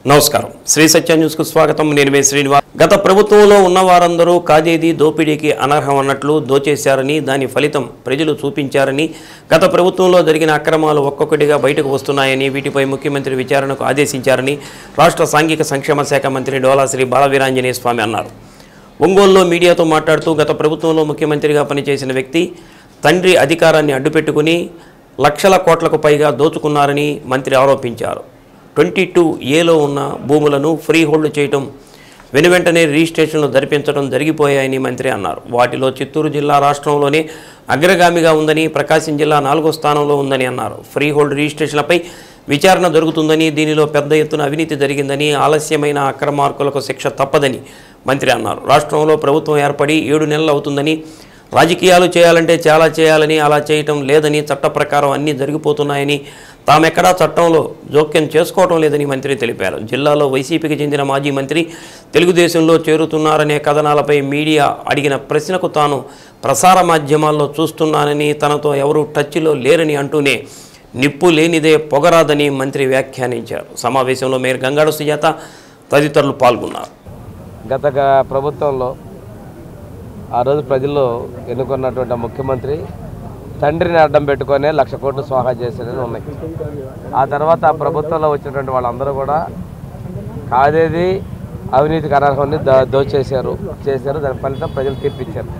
నమస్కారం శ్రీ సత్య న్యూస్ కు స్వాగతం నేను మే శ్రీనివాస్ గత ప్రభుత్వంలో ఉన్న వారందరూ కాదేది దోపిడీకి అనర్హం అన్నట్లు దోచేశారని దాని ఫలితం ప్రజలు చూపించారని గత ప్రభుత్వంలో జరిగిన అక్రమాలు ఒక్కొక్కటిగా బయటకు వస్తున్నాయని వీటిపై ముఖ్యమంత్రి విచారణకు ఆదేశించారని రాష్ట్ర సాంఘిక సంక్షేమ శాఖ మంత్రి డోలా శ్రీ బాలవీరాంజనేయ స్వామి అన్నారు. ఒంగోలులో మీడియాతో మాట్లాడుతూ గత ప్రభుత్వంలో ముఖ్యమంత్రిగా పనిచేసిన వ్యక్తి తండ్రి అధికారాన్ని అడ్డుపెట్టుకుని లక్షల కోట్లకు పైగా దోచుకున్నారని మంత్రి ఆరోపించారు. 22A ఉన్న భూములను ఫ్రీ హోల్డ్ చేయడం వెనువెంటనే రిజిస్ట్రేషన్లు జరిపించడం జరిగిపోయాయని మంత్రి అన్నారు. వాటిలో చిత్తూరు జిల్లా రాష్ట్రంలోనే అగ్రగామిగా ఉందని, ప్రకాశం జిల్లా 4వ స్థానంలో ఉందని అన్నారు. ఫ్రీ హోల్డ్ రిజిస్ట్రేషన్లపై విచారణ జరుగుతుందని, దీనిలో పెద్ద ఎత్తున అవినీతి జరిగిందని, ఆలస్యమైన అక్రమార్కులకు శిక్ష తప్పదని మంత్రి అన్నారు. రాష్ట్రంలో ప్రభుత్వం ఏర్పడి 7 నెలలు అవుతుందని, రాజకీయాలు చేయాలంటే చాలా చేయాలని, అలా చేయటం లేదని, చట్ట ప్రకారం అన్నీ జరిగిపోతున్నాయని, తామెక్కడా చట్టంలో జోక్యం చేసుకోవటం లేదని మంత్రి తెలిపారు. జిల్లాలో వైసీపీకి చెందిన మాజీ మంత్రి తెలుగుదేశంలో చేరుతున్నారనే కథనాలపై మీడియా అడిగిన ప్రశ్నకు తాను ప్రసార మాధ్యమాల్లో చూస్తున్నానని, తనతో ఎవరూ టచ్లో లేరని అంటూనే నిప్పు లేనిదే పొగరాదని మంత్రి వ్యాఖ్యానించారు. సమావేశంలో మేయర్ గంగాడ సుజాత తదితరులు పాల్గొన్నారు. గత ప్రభుత్వంలో ఆ రోజు ప్రజల్లో ఎన్నుకున్నటువంటి ముఖ్యమంత్రి తండ్రిని అడ్డం పెట్టుకొని 1,00,000 కోట్లు స్వాహా చేసేది ఉన్నాయి. ఆ తర్వాత ఆ ప్రభుత్వంలో వచ్చినటువంటి వాళ్ళందరూ కూడా కాదేది అవినీతికి అనర్హాన్ని దోచేశారు. దాని ఫలితం ప్రజలు తీర్పిచ్చారు.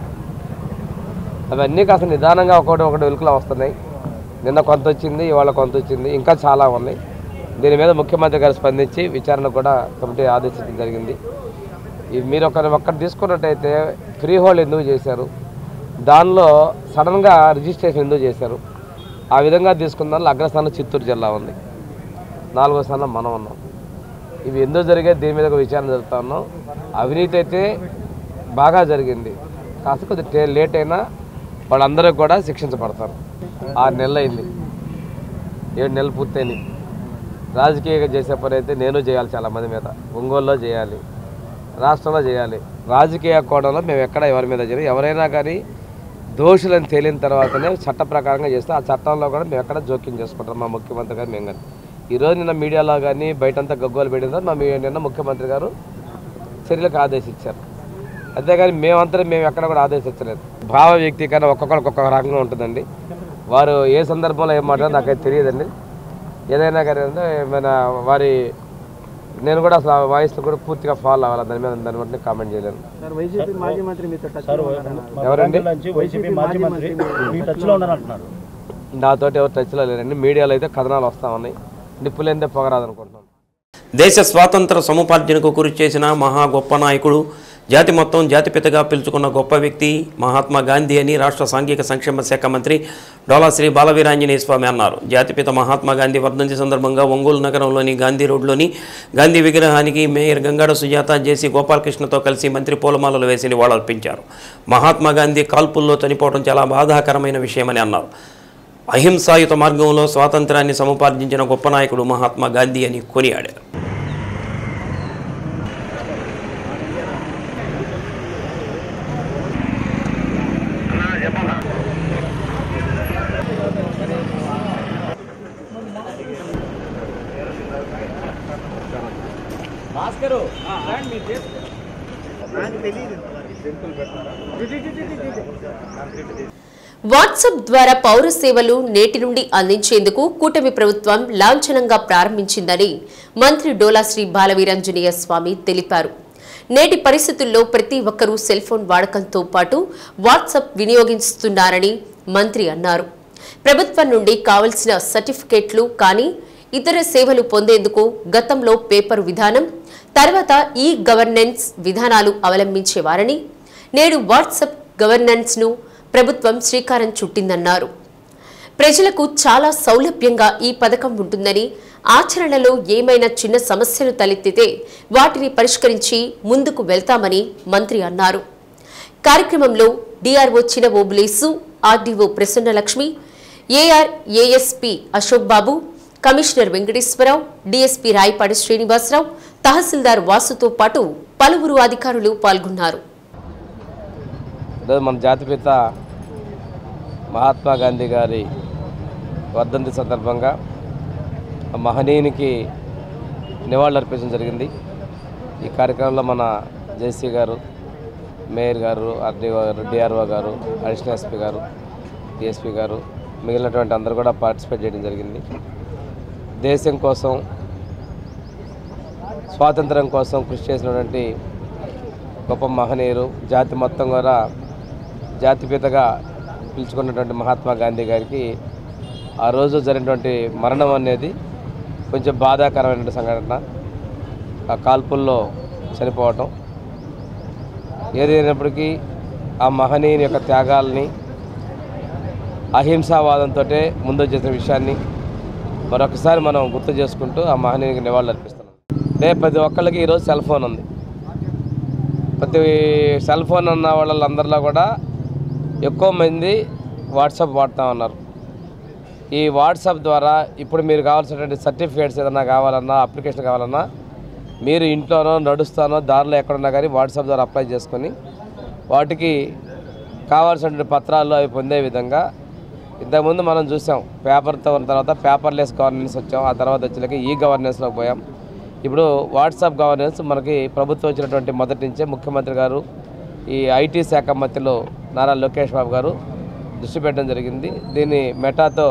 అవన్నీ కాస్త నిదానంగా ఒకటి వెలుకలా వస్తున్నాయి. నిన్న కొంత వచ్చింది, ఇవాళ కొంత వచ్చింది, ఇంకా చాలా ఉన్నాయి. దీని మీద ముఖ్యమంత్రి గారు స్పందించి విచారణ కూడా కమిటీ ఆదేశించడం జరిగింది. మీరు ఒక్కటి తీసుకున్నట్టయితే ఫ్రీ హోల్డ్ ఎందుకు చేశారు, దానిలో సడన్గా రిజిస్ట్రేషన్ ఎందుకు చేశారు, ఆ విధంగా తీసుకున్న దానిలో అగ్రస్థానం చిత్తూరు జిల్లా ఉంది, 4వ స్థానం మనం ఉన్నాం. ఇవి ఎందుకు జరిగే దీని మీద ఒక విచారణ జరుగుతూ ఉన్నాం. అవినీతి అయితే బాగా జరిగింది, కాస్త కొద్దిగా లేట్ అయినా వాళ్ళందరూ కూడా శిక్షించబడతారు. 6 నెలలు అయింది, 7 నెలలు పూర్తయినాయి. రాజకీయంగా చేసే పని అయితే నేను చేయాలి, చాలామంది మీద ఒంగోలులో చేయాలి, రాష్ట్రంలో చేయాలి. రాజకీయ కోణంలో మేము ఎక్కడ ఎవరి మీద చేయాలి, ఎవరైనా కానీ దోషులను తేలిన తర్వాతనే చట్ట ప్రకారంగా చేస్తే ఆ చట్టంలో కూడా మేము ఎక్కడ జోక్యం చేసుకుంటాం. మా ముఖ్యమంత్రి గారు మేము కానీ ఈరోజు నిన్న మీడియాలో కానీ బయటంతా గగ్గోలు పెట్టిన తర్వాత నిన్న ముఖ్యమంత్రి గారు చర్యలకు ఆదేశించారు. అంతేగాని మేము ఎక్కడ కూడా ఆదేశించలేదు. భావ వ్యక్తీకరణ ఒక్కొక్కరికి ఒక్కొక్క రకంగా ఉంటుందండి. వారు ఏ సందర్భంలో ఏం మాట్లాడారో నాకైతే తెలియదండి. ఏదైనా కానీ ఏమైనా వారి నేను కూడా అసలు వాయిస్లో కూడా పూర్తిగా ఫాలో అవ్వాలి, దాని బట్టి కామెంట్ చేయలేను. ఎవరండి నాతోటి ఎవరు టచ్లో లేరండి. మీడియాలో అయితే కథనాలు వస్తా ఉన్నాయి, నిప్పులేందే పొగరాదనుకుంటున్నాను. దేశ స్వాతంత్ర సముపార్జనకు కృషి చేసిన మహా గొప్ప నాయకుడు, జాతి మొత్తం జాతిపితగా పిలుచుకున్న గొప్ప వ్యక్తి మహాత్మా గాంధీ అని రాష్ట్ర సాంఘిక సంక్షేమ శాఖ మంత్రి డోలా శ్రీ బాలవీరాంజనేయ స్వామి అన్నారు. జాతిపిత మహాత్మా గాంధీ వర్ధంతి సందర్భంగా ఒంగోలు నగరంలోని గాంధీ రోడ్లోని గాంధీ విగ్రహానికి మేయర్ గంగాడ సుజాత, జేసీ గోపాలకృష్ణతో కలిసి మంత్రి పూలమాలలు వేసి నివాళులర్పించారు. మహాత్మా గాంధీ కాల్పుల్లో చనిపోవడం చాలా బాధాకరమైన విషయమని అన్నారు. అహింసాయుత మార్గంలో స్వాతంత్రాన్ని సముపార్జించిన గొప్ప నాయకుడు మహాత్మా గాంధీ అని కొనియాడారు. వాట్సాప్ ద్వారా పౌర సేవలు నేటి నుండి అందించేందుకు కూటమి ప్రభుత్వం లాంఛనంగా ప్రారంభించిందని మంత్రి డోలా శ్రీ బాలవీరాంజనేయ స్వామి తెలిపారు. నేటి పరిస్థితుల్లో ప్రతి ఒక్కరూ సెల్ ఫోన్ వాడకంతో పాటు వాట్సాప్ వినియోగిస్తున్నారని మంత్రి అన్నారు. ప్రభుత్వం నుండి కావలసిన సర్టిఫికేట్లు కానీ ఇతర సేవలు పొందేందుకు గతంలో పేపర్ విధానం, తర్వాత ఈ గవర్నెన్స్ విధానాలు అవలంబించేవారని, నేడు వాట్సాప్ గవర్నెన్స్ ను ప్రభుత్వం శ్రీకారం చుట్టిందన్నారు. ప్రజలకు చాలా సౌలభ్యంగా ఈ పథకం ఉంటుందని, ఆచరణలో ఏమైనా చిన్న సమస్యలు తలెత్తితే వాటిని పరిష్కరించి ముందుకు వెళ్తామని మంత్రి అన్నారు. కార్యక్రమంలో డిఆర్ఓ చిన ఓబులేసు, ఆర్డీఓ ప్రసన్నలక్ష్మి, ఏఆర్ఏఎస్పీ అశోక్ బాబు, కమిషనర్ వెంకటేశ్వరరావు, డీఎస్పీ రాయపాటి శ్రీనివాసరావు, తహసీల్దార్ వాసుతో పాటు పలువురు అధికారులు పాల్గొన్నారు. మన జాతిపిత మహాత్మా గాంధీ గారి వర్ధంతి సందర్భంగా మహనీయునికి నివాళులు అర్పించడం జరిగింది. ఈ కార్యక్రమంలో మన జేసీ గారు, మేయర్ గారు, ఆర్డీఓ గారు, డిఆర్ఓ గారు, అడిషనల్ ఎస్పీ గారు, డిఎస్పీ గారు, మిగిలినటువంటి అందరూ కూడా పార్టిసిపేట్ చేయడం జరిగింది. దేశం కోసం, స్వాతంత్రం కోసం కృషి చేసినటువంటి గొప్ప మహనీయులు, జాతి మొత్తం కూడా జాతిపితగా పిలుచుకున్నటువంటి మహాత్మా గాంధీ గారికి ఆ రోజు జరిగినటువంటి మరణం అనేది కొంచెం బాధాకరమైన సంఘటన. ఆ కాల్పుల్లో చనిపోవటం ఏదైనప్పటికీ ఆ మహనీయుని యొక్క త్యాగాల్ని, అహింసావాదంతో ముందు చేసిన విషయాన్ని మరొకసారి మనం గుర్తు చేసుకుంటూ ఆ మహనీయునికి నివాళులు అర్పిస్తున్నాం. ప్రతి ఒక్కళ్ళకి ఈరోజు సెల్ ఫోన్ ఉంది. ప్రతి సెల్ ఫోన్ ఉన్న వాళ్ళందరిలో కూడా ఎక్కువ మంది వాట్సాప్ వాడుతూ ఉన్నారు. ఈ వాట్సాప్ ద్వారా ఇప్పుడు మీరు కావాల్సినటువంటి సర్టిఫికేట్స్ ఏదైనా కావాలన్నా, అప్లికేషన్ కావాలన్నా మీరు ఇంట్లోనో నడుస్తానో దారిలో ఎక్కడున్నా కానీ వాట్సాప్ ద్వారా అప్లై చేసుకొని వాటికి కావాల్సినటువంటి పత్రాలు అవి పొందే విధంగా ఇంతకుముందు మనం చూసాం. పేపర్తో ఉన్న తర్వాత పేపర్లెస్ గవర్నెన్స్ వచ్చాం. ఆ తర్వాత వచ్చేలాగా ఈ గవర్నెన్స్లోకి పోయాం. ఇప్పుడు వాట్సాప్ గవర్నెన్స్ మనకి ప్రభుత్వం వచ్చినటువంటి మొదటి నుంచే ముఖ్యమంత్రి గారు, ఈ ఐటీ శాఖ మంత్రిలో నారా లోకేష్ బాబు గారు దృష్టి పెట్టడం జరిగింది. దీన్ని మెటాతో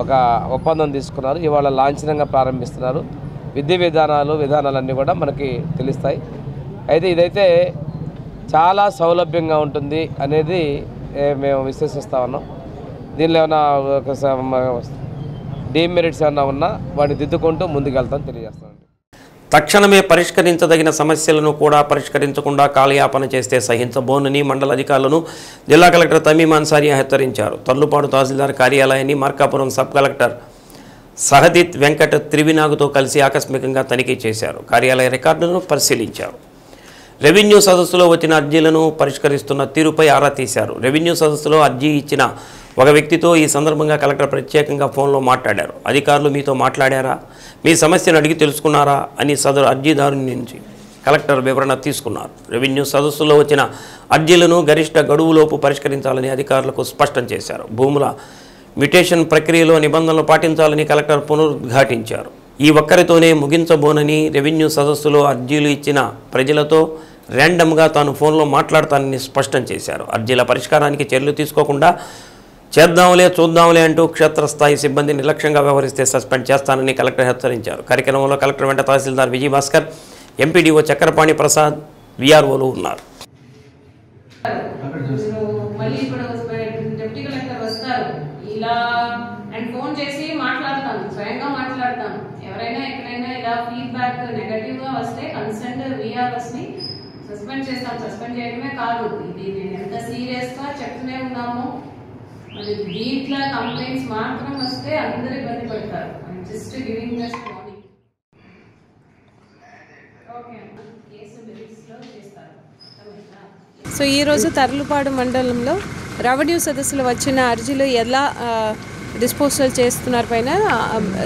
ఒక ఒప్పందం తీసుకున్నారు. ఇవాళ లాంఛనంగా ప్రారంభిస్తున్నారు. విధానాలన్నీ కూడా మనకి తెలుస్తాయి. అయితే ఇదైతే చాలా సౌలభ్యంగా ఉంటుంది అనేది మేము విశ్వసిస్తూ ఉన్నాం. దీనిలో ఏమైనా డీమెరిట్స్ ఏమైనా ఉన్నా వాటిని దిద్దుకుంటూ ముందుకెళ్తామని తెలియజేస్తాం. తక్షణమే పరిష్కరించదగిన సమస్యలను కూడా పరిష్కరించకుండా కాలయాపన చేస్తే సహించబోనని మండల అధికారులను జిల్లా కలెక్టర్ తమీమ్ అన్సారీ హెచ్చరించారు. తర్లుపాడు తహసీల్దార్ కార్యాలయాన్ని మార్కాపురం సబ్ కలెక్టర్ సహదిత్ వెంకట త్రివినాగుతో కలిసి ఆకస్మికంగా తనిఖీ చేశారు. కార్యాలయ రికార్డులను పరిశీలించారు. రెవెన్యూ సదస్సులో వచ్చిన అర్జీలను పరిష్కరిస్తున్న తీరుపై ఆరా తీశారు. రెవెన్యూ సదస్సులో అర్జీ ఇచ్చిన ఒక వ్యక్తితో ఈ సందర్భంగా కలెక్టర్ ప్రత్యేకంగా ఫోన్లో మాట్లాడారు. అధికారులు మీతో మాట్లాడారా, మీ సమస్యను అడిగి తెలుసుకున్నారా అని సదరు అర్జీదారుని నుంచి కలెక్టర్ వివరణ తీసుకున్నారు. రెవెన్యూ సదస్సులో వచ్చిన అర్జీలను గరిష్ట గడువులోపు పరిష్కరించాలని అధికారులకు స్పష్టం చేశారు. భూముల మ్యుటేషన్ ప్రక్రియలో నిబంధనలు పాటించాలని కలెక్టర్ పునరుద్ఘాటించారు. ఈ ఒక్కరితోనే ముగించబోనని, రెవెన్యూ సదస్సులో అర్జీలు ఇచ్చిన ప్రజలతో ర్యాండమ్గా తాను ఫోన్లో మాట్లాడతానని స్పష్టం చేశారు. అర్జీల పరిష్కారానికి చర్యలు తీసుకోకుండా చేద్దాంలే చూద్దాంలే అంటూ క్షేత్రస్థాయి సిబ్బంది నిర్లక్ష్యంగా వ్యవహరిస్తే సస్పెండ్ చేస్తానని కలెక్టర్ హెచ్చరించారు. కార్యక్రమంలో కలెక్టర్ వెంట తహసీల్దార్ విజయభాస్కర్, ఎంపీడీఓ చక్రపాణి ప్రసాద్, విఆర్ఓలు ఉన్నారు. ఇలా అండ్ ఫోన్ చేసి మాట్లాడతాను, స్వయంగా మాట్లాడతాను. ఎవరైనా ఎక్కడైనా ఇలా ఫీడ్బ్యాక్ నెగటివ్ గా వస్తే కన్సర్న్ విఆర్ఎస్ ని సస్పెండ్ చేస్తాం. సస్పెండ్ చేయడమే కాదు, ఇది నేను ఎంత సీరియస్ గా చెప్తూనే ఉన్నాము. మరి దీంట్లో కంప్లైంట్స్ మాత్రం వస్తే అందరూ ఇబ్బంది పడతారు. Just giving this warning. Okay, case release లో చేస్తారు. సో ఈరోజు తర్లుపాడు మండలంలో రెవెన్యూ సదస్సులో వచ్చిన అర్జీలు ఎలా డిస్పోజల్ చేస్తున్నారు పైన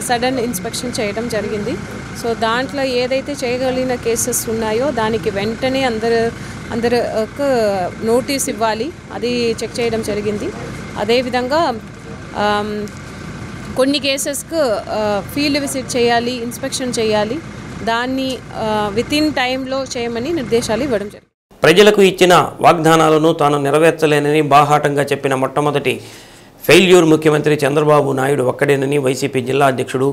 సడన్ ఇన్స్పెక్షన్ చేయడం జరిగింది. సో దాంట్లో ఏదైతే చేయగలిగిన కేసెస్ ఉన్నాయో దానికి వెంటనే అందరికి నోటీస్ ఇవ్వాలి, అది చెక్ చేయడం జరిగింది. అదేవిధంగా కొన్ని కేసెస్కు ఫీల్డ్ విజిట్ చేయాలి, ఇన్స్పెక్షన్ చేయాలి, దాన్ని వితిన్ టైంలో చేయమని నిర్దేశాలు ఇవ్వడం జరిగింది. ప్రజలకు ఇచ్చిన వాగ్దానాలను తాను నెరవేర్చలేనని బాహాటంగా చెప్పిన మొట్టమొదటి ఫెయిల్యూర్ ముఖ్యమంత్రి చంద్రబాబు నాయుడు ఒక్కడేనని వైసీపీ జిల్లా అధ్యక్షుడు,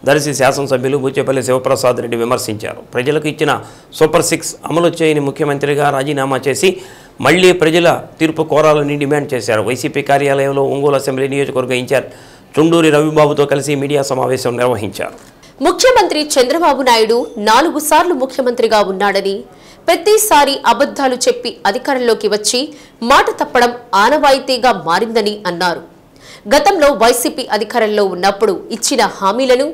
దర్శి శాసనసభ్యులు బూచేపల్లి శివప్రసాద్ రెడ్డి విమర్శించారు. ప్రజలకు ఇచ్చిన సూపర్ 6 అమలు చేయని ముఖ్యమంత్రిగా రాజీనామా చేసి మళ్లీ ప్రజల తీర్పు కోరాలని డిమాండ్ చేశారు. వైసీపీ కార్యాలయంలో ఒంగోలు అసెంబ్లీ నియోజకవర్గ ఇన్ఛార్జ్ చుండూరి రవిబాబుతో కలిసి మీడియా సమావేశం నిర్వహించారు. ముఖ్యమంత్రి చంద్రబాబు నాయుడు 4 సార్లు ముఖ్యమంత్రిగా ఉన్నాడని, ప్రతిసారి అబద్ధాలు చెప్పి అధికారంలోకి వచ్చి మాట తప్పడం ఆనవాయితీగా మారిందని అన్నారు. గతంలో వైసీపీ అధికారంలో ఉన్నప్పుడు ఇచ్చిన హామీలను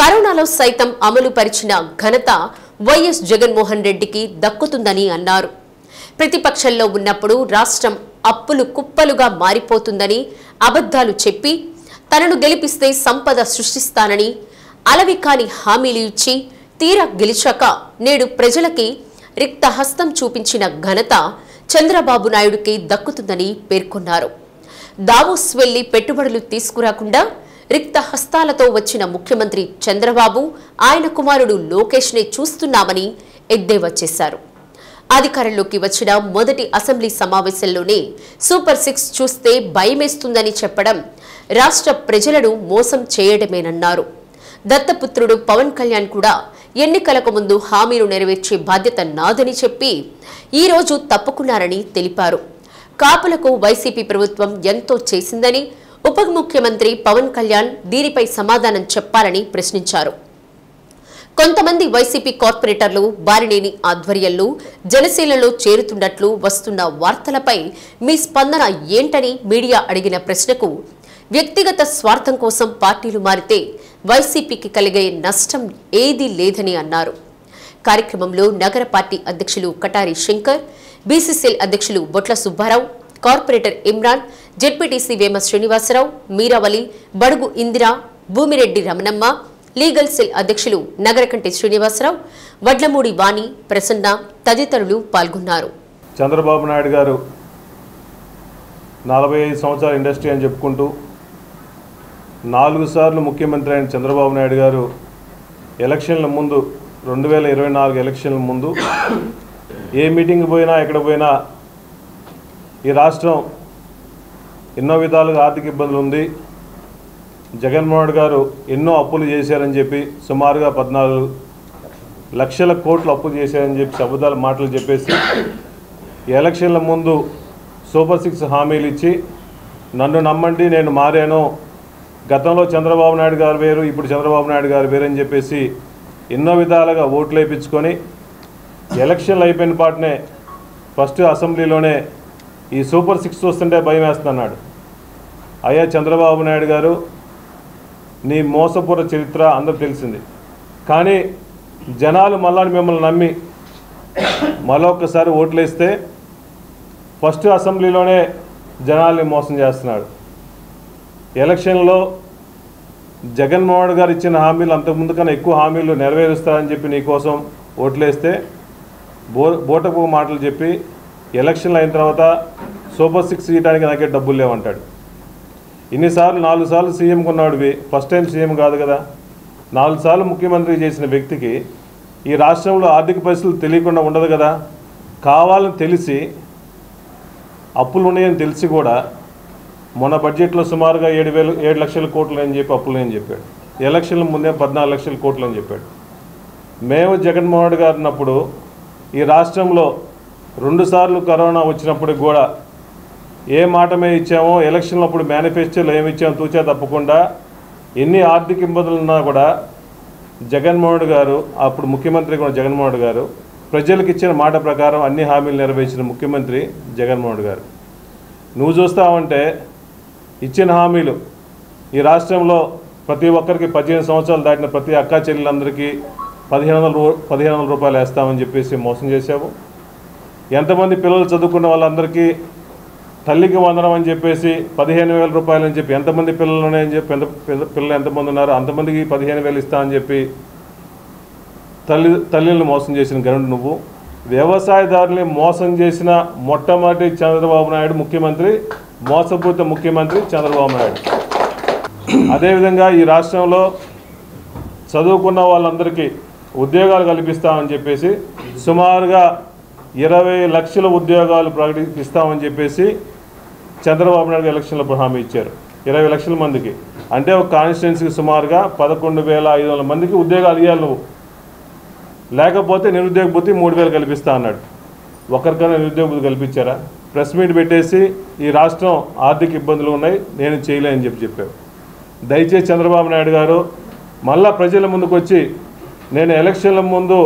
కరోనాలో సైతం అమలు పరిచిన ఘనత వైఎస్ జగన్మోహన్ రెడ్డికి దక్కుతుందని అన్నారు. ప్రతిపక్షంలో ఉన్నప్పుడు రాష్ట్రం అప్పులు కుప్పలుగా మారిపోతుందని అబద్ధాలు చెప్పి తనను గెలిపిస్తే సంపద సృష్టిస్తానని అలవికాని హామీలు ఇచ్చి తీరా గెలిచాక నేడు ప్రజలకి రిక్త హస్తం చూపించిన ఘనత చంద్రబాబు నాయుడుకి దక్కుతుందని పేర్కొన్నారు. దావోస్ వెళ్లి పెట్టుబడులు తీసుకురాకుండా రిక్త హస్తాలతో వచ్చిన ముఖ్యమంత్రి చంద్రబాబు ఆయన కుమారుడు లోకేష్నే చూస్తున్నామని ఎద్దేవా చేశారు. అధికారంలోకి వచ్చిన మొదటి అసెంబ్లీ సమావేశంలోనే సూపర్ 6 చూస్తే భయమేస్తుందని చెప్పడం రాష్ట్ర ప్రజలను మోసం చేయడమేనన్నారు. దత్తపుత్రుడు పవన్ కళ్యాణ్ కూడా ఎన్నికలకు ముందు హామీలు నెరవేర్చే బాధ్యత నాదని చెప్పి ఈ రోజు తప్పుకున్నారని తెలిపారు. కాపులకు వైసీపీ ప్రభుత్వం ఎంతో చేసిందని ఉప ముఖ్యమంత్రి పవన్ కళ్యాణ్ దీనిపై సమాధానం చెప్పాలని ప్రశ్నించారు. కొంతమంది వైసీపీ కార్పొరేటర్లు బాలినేని ఆధ్వర్యంలో జనసేనలో చేరుతున్నట్లు వస్తున్న వార్తలపై మీ స్పందన ఏంటని మీడియా అడిగిన ప్రశ్నకు వ్యక్తిగత స్వార్థం కోసం పార్టీలు మారితే వైసీపీకి కలిగే నష్టం ఏదీ లేదని అన్నారు. కార్యక్రమంలో నగర పార్టీ అధ్యక్షులు కటారి శంకర్, బీసీసీఎల్ అధ్యక్షులు బొట్ల సుబ్బారావు, కార్పొరేటర్ ఇమ్రాన్, జెడ్పీటీసీ వేమ శ్రీనివాసరావు, మీరావళి, బడుగు ఇందిరా, భూమిరెడ్డి రమణమ్మ, లీగల్ సెల్ అధ్యక్షులు నగరకంటి శ్రీనివాసరావు, వడ్లమూడి వాణి, ప్రసన్న తదితరులు పాల్గొన్నారు. చంద్రబాబు నాయుడు గారు 45 సంవత్సరాల ఇండస్ట్రీ అని చెప్పుకుంటూ 4 సార్లు ముఖ్యమంత్రి అయిన చంద్రబాబు నాయుడు గారు ఎలక్షన్ల ముందు 2024 ఎలక్షన్ల ముందు ఏ మీటింగ్ పోయినా ఎక్కడ పోయినా ఈ రాష్ట్రం ఎన్నో విధాలుగా ఆర్థిక ఇబ్బందులు ఉంది, జగన్మోహన్ గారు ఎన్నో అప్పులు చేశారని చెప్పి సుమారుగా 14 లక్షల కోట్లు అప్పులు చేశారని చెప్పి అబద్ధాల మాటలు చెప్పేసి ఎలక్షన్ల ముందు సూపర్ 6 హామీలు ఇచ్చి నన్ను నమ్మండి నేను మారాను, గతంలో చంద్రబాబు నాయుడు గారు వేరు ఇప్పుడు చంద్రబాబు నాయుడు గారు వేరు అని చెప్పేసి ఎన్నో విధాలుగా ఓట్లు వేయించుకొని ఎలక్షన్లు అయిపోయిన పాటనే ఫస్ట్ అసెంబ్లీలోనే ఈ సూపర్ 6 చూస్తుంటే భయం వేస్తున్నాడు. అయ్యా చంద్రబాబు నాయుడు గారు, నీ మోసపూర చరిత్ర అందరూ తెలిసింది, కానీ జనాలు మళ్ళా మిమ్మల్ని నమ్మి మరొకసారి ఓట్లేస్తే ఫస్ట్ అసెంబ్లీలోనే జనాల్ని మోసం చేస్తున్నాడు. ఎలక్షన్లో జగన్మోహన్ గారు ఇచ్చిన హామీలు అంతకుముందు కన్నా ఎక్కువ హామీలు నెరవేరుస్తారని చెప్పి నీకోసం ఓట్లేస్తే బోటపు మాటలు చెప్పి ఎలక్షన్లు అయిన తర్వాత సూపర్ 6 ఇవ్వడానికి నాకే డబ్బులు లేవంటాడు. ఇన్నిసార్లు 4 సార్లు సీఎం కొన్నాడువి, ఫస్ట్ టైం సీఎం కాదు కదా. 4 సార్లు ముఖ్యమంత్రి చేసిన వ్యక్తికి ఈ రాష్ట్రంలో ఆర్థిక పరిస్థితులు తెలియకుండా ఉండదు కదా. కావాలని తెలిసి అప్పులు ఉన్నాయని తెలిసి కూడా మొన్న బడ్జెట్లో సుమారుగా 7 లక్షల కోట్లు అని చెప్పి అప్పులు అని చెప్పాడు. ఎలక్షన్ల ముందే 14 లక్షల కోట్లు అని చెప్పాడు. మేము జగన్మోహన్ గారు ఉన్నప్పుడు ఈ రాష్ట్రంలో 2 సార్లు కరోనా వచ్చినప్పటికి కూడా ఏ మాట మీద ఇచ్చామో ఎలక్షన్లప్పుడు మేనిఫెస్టోలో ఏమి ఇచ్చామో తూచా తప్పకుండా ఎన్ని ఆర్థిక ఇబ్బందులు ఉన్నా కూడా జగన్మోహన్ గారు, అప్పుడు ముఖ్యమంత్రి కూడా జగన్మోహన్ గారు, ప్రజలకు ఇచ్చిన మాట ప్రకారం అన్ని హామీలు నెరవేర్చిన ముఖ్యమంత్రి జగన్మోహన్ గారు. నువ్వు చూస్తావంటే ఇచ్చిన హామీలు ఈ రాష్ట్రంలో ప్రతి ఒక్కరికి 15 సంవత్సరాలు దాటిన ప్రతి అక్కా చెల్లెలందరికీ 1500 రూపాయలు వేస్తామని చెప్పేసి మోసం చేశావు. ఎంతమంది పిల్లలు చదువుకున్న వాళ్ళందరికీ తల్లికి వందనం అని చెప్పేసి 15,000 రూపాయలు అని చెప్పి ఎంతమంది పిల్లలు ఉన్నాయని చెప్పి పిల్లలు ఎంతమంది ఉన్నారో అంతమందికి 15,000 ఇస్తామని చెప్పి తల్లిని మోసం చేసిన గనుడు నువ్వు. వ్యవసాయదారుల్ని మోసం చేసిన మొట్టమొదటి చంద్రబాబు నాయుడు ముఖ్యమంత్రి, మోసపూరిత ముఖ్యమంత్రి చంద్రబాబు నాయుడు. అదేవిధంగా ఈ రాష్ట్రంలో చదువుకున్న వాళ్ళందరికీ ఉద్యోగాలు కల్పిస్తామని చెప్పేసి సుమారుగా 20 లక్షల ఉద్యోగాలు ప్రకటిస్తామని చెప్పేసి చంద్రబాబు నాయుడు ఎలక్షన్లప్పుడు హామీ ఇచ్చారు. 20 లక్షల మందికి అంటే ఒక కాన్స్టిట్యున్సీకి సుమారుగా 11,500 మందికి ఉద్యోగాలు ఇవ్వాలి నువ్వు. లేకపోతే నిరుద్యోగ భృతి 3,000 కల్పిస్తా అన్నాడు. ఒకరికైనా నిరుద్యోగ భృతి కల్పించారా? ప్రెస్ మీట్ పెట్టేసి ఈ రాష్ట్రం ఆర్థిక ఇబ్బందులు ఉన్నాయి, నేను చేయలేని చెప్పారు. దయచేసి చంద్రబాబు నాయుడు గారు మళ్ళా ప్రజల ముందుకు వచ్చి నేను ఎలక్షన్ల ముందు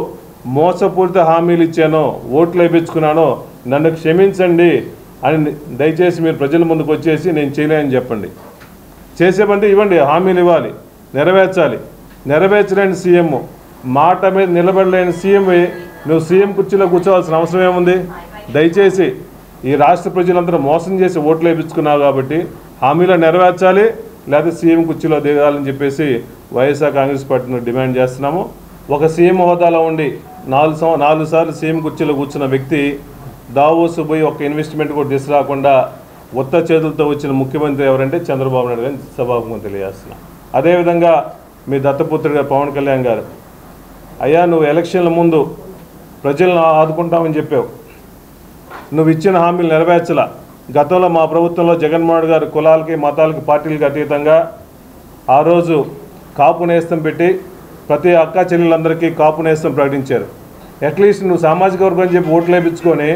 మోసపూరిత హామీలు ఇచ్చానో, ఓట్లు వేయించుకున్నానో, నన్ను క్షమించండి అని దయచేసి మీరు ప్రజల ముందుకు వచ్చేసి నేను చేయలేని చెప్పండి. చేసేమంటే ఇవ్వండి, హామీలు ఇవ్వాలి, నెరవేర్చాలి. నెరవేర్చలేని సీఎం, మాట మీద నిలబడలేని సీఎం నువ్వు సీఎం కుర్చీలో కూర్చోవాల్సిన అవసరం ఏముంది? దయచేసి ఈ రాష్ట్ర ప్రజలందరూ మోసం చేసి ఓట్లు వేయించుకున్నావు కాబట్టి హామీలో నెరవేర్చాలి, లేకపోతే సీఎం కుర్చీలో దిగాలని చెప్పేసి వైఎస్ఆర్ కాంగ్రెస్ పార్టీని డిమాండ్ చేస్తున్నాము. ఒక సీఎం హోదాలో ఉండి 4 సార్లు సీఎం కుర్చీలో కూర్చున్న వ్యక్తి దావోసు పోయి ఒక ఇన్వెస్ట్మెంట్ కూడా తీసుకురాకుండా ఉత్త చేతులతో వచ్చిన ముఖ్యమంత్రి ఎవరంటే చంద్రబాబు నాయుడు గారిని సభాముఖంగా తెలియజేస్తున్నాం. అదేవిధంగా మీ దత్తపుత్రుడు పవన్ కళ్యాణ్ గారు, అయ్యా నువ్వు ఎలక్షన్ల ముందు ప్రజలను ఆదుకుంటామని చెప్పావు, నువ్వు ఇచ్చిన హామీలు నెరవేర్చలా. గతంలో మా ప్రభుత్వంలో జగన్మోహన్ గారు కులాలకి మతాలకి పార్టీలకు అతీతంగా ఆ రోజు కాపు నేస్తం పెట్టి ప్రతి అక్క చెల్లెలందరికీ కాపు నేస్తం ప్రకటించారు. అట్లీస్ట్ నువ్వు సామాజిక వర్గం అని చెప్పి ఓట్లు వేయించుకొని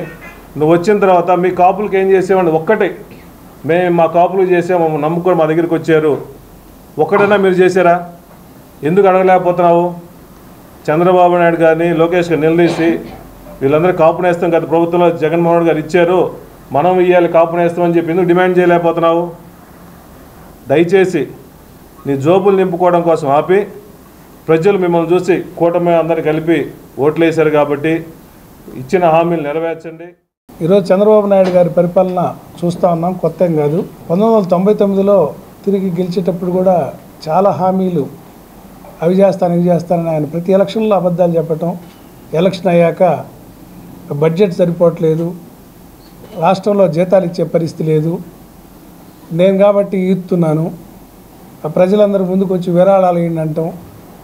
నువ్వు వచ్చిన తర్వాత మీ కాపులకి ఏం చేసేవాడిని? ఒక్కటే, మేము మా కాపులు చేసాము, నమ్ముకొని మా దగ్గరికి వచ్చారు, ఒక్కటైనా మీరు చేశారా? ఎందుకు అడగలేకపోతున్నావు? చంద్రబాబు నాయుడు గారిని లోకేష్ గారు నిలదీసి వీళ్ళందరూ కాపు నేస్తాం గత ప్రభుత్వంలో జగన్మోహన్ గారు ఇచ్చారు, మనం ఇవ్వాలి కాపు నేస్తాం అని చెప్పి ఎందుకు డిమాండ్ చేయలేకపోతున్నావు? దయచేసి నీ జోబులు నింపుకోవడం కోసం ఆపి ప్రజలు మిమ్మల్ని చూసి కూటమి అందరినీ కలిపి ఓట్లు వేశారు కాబట్టి ఇచ్చిన హామీలు నెరవేర్చండి. ఈరోజు చంద్రబాబు నాయుడు గారి పరిపాలన చూస్తూ ఉన్నాం, కొత్త ఏం కాదు. 1999లో తిరిగి గెలిచేటప్పుడు కూడా చాలా హామీలు అవి చేస్తాను ఇవి చేస్తానని ఆయన ప్రతి ఎలక్షన్లో అబద్ధాలు చెప్పటం, ఎలక్షన్ అయ్యాక బడ్జెట్ సరిపోవట్లేదు, రాష్ట్రంలో జీతాలు ఇచ్చే పరిస్థితి లేదు, నేను కాబట్టి ఈస్తున్నాను, ప్రజలందరూ ముందుకు వచ్చి విరాళాలు ఇవ్వండి అంటాం.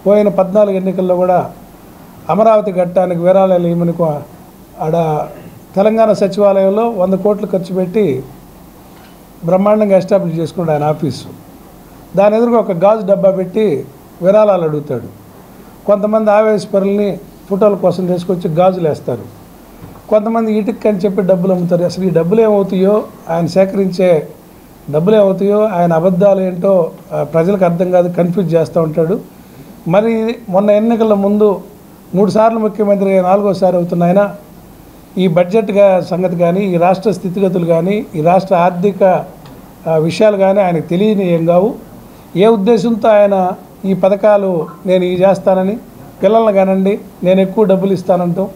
పోయిన 14 ఎన్నికల్లో కూడా అమరావతి ఘట్టానికి విరాళాలు ఇవ్వమని ఆడ తెలంగాణ సచివాలయంలో 100 కోట్లు ఖర్చు పెట్టి బ్రహ్మాండంగా ఎస్టాబ్లిష్ చేసుకున్నాడు ఆయన ఆఫీసు. దాని ఎదురుగా ఒక గాజు డబ్బా పెట్టి విరాళాలు అడుగుతాడు. కొంతమంది ఆవేశపరుల్ని ఫోటోల కోసం తీసుకొచ్చి గాజులు వేస్తారు, కొంతమంది ఇటుక్ అని చెప్పి డబ్బులు అమ్ముతారు. అసలు ఈ డబ్బులు ఏమవుతాయో, ఆయన సేకరించే డబ్బులు ఏమవుతాయో, ఆయన అబద్ధాలు ఏంటో ప్రజలకు అర్థం కాదు, కన్ఫ్యూజ్ చేస్తూ ఉంటాడు. మరి మొన్న ఎన్నికల ముందు 3 సార్లు ముఖ్యమంత్రి 4వ అవుతున్న ఆయన ఈ బడ్జెట్ సంగతి కానీ, ఈ రాష్ట్ర స్థితిగతులు కానీ, ఈ రాష్ట్ర ఆర్థిక విషయాలు కానీ ఆయనకు తెలియని ఏం కావు. ఏ ఉద్దేశంతో ఆయన ఈ పథకాలు నేను ఇవి చేస్తానని, పిల్లల్ని కానండి నేను ఎక్కువ డబ్బులు ఇస్తానంటాం,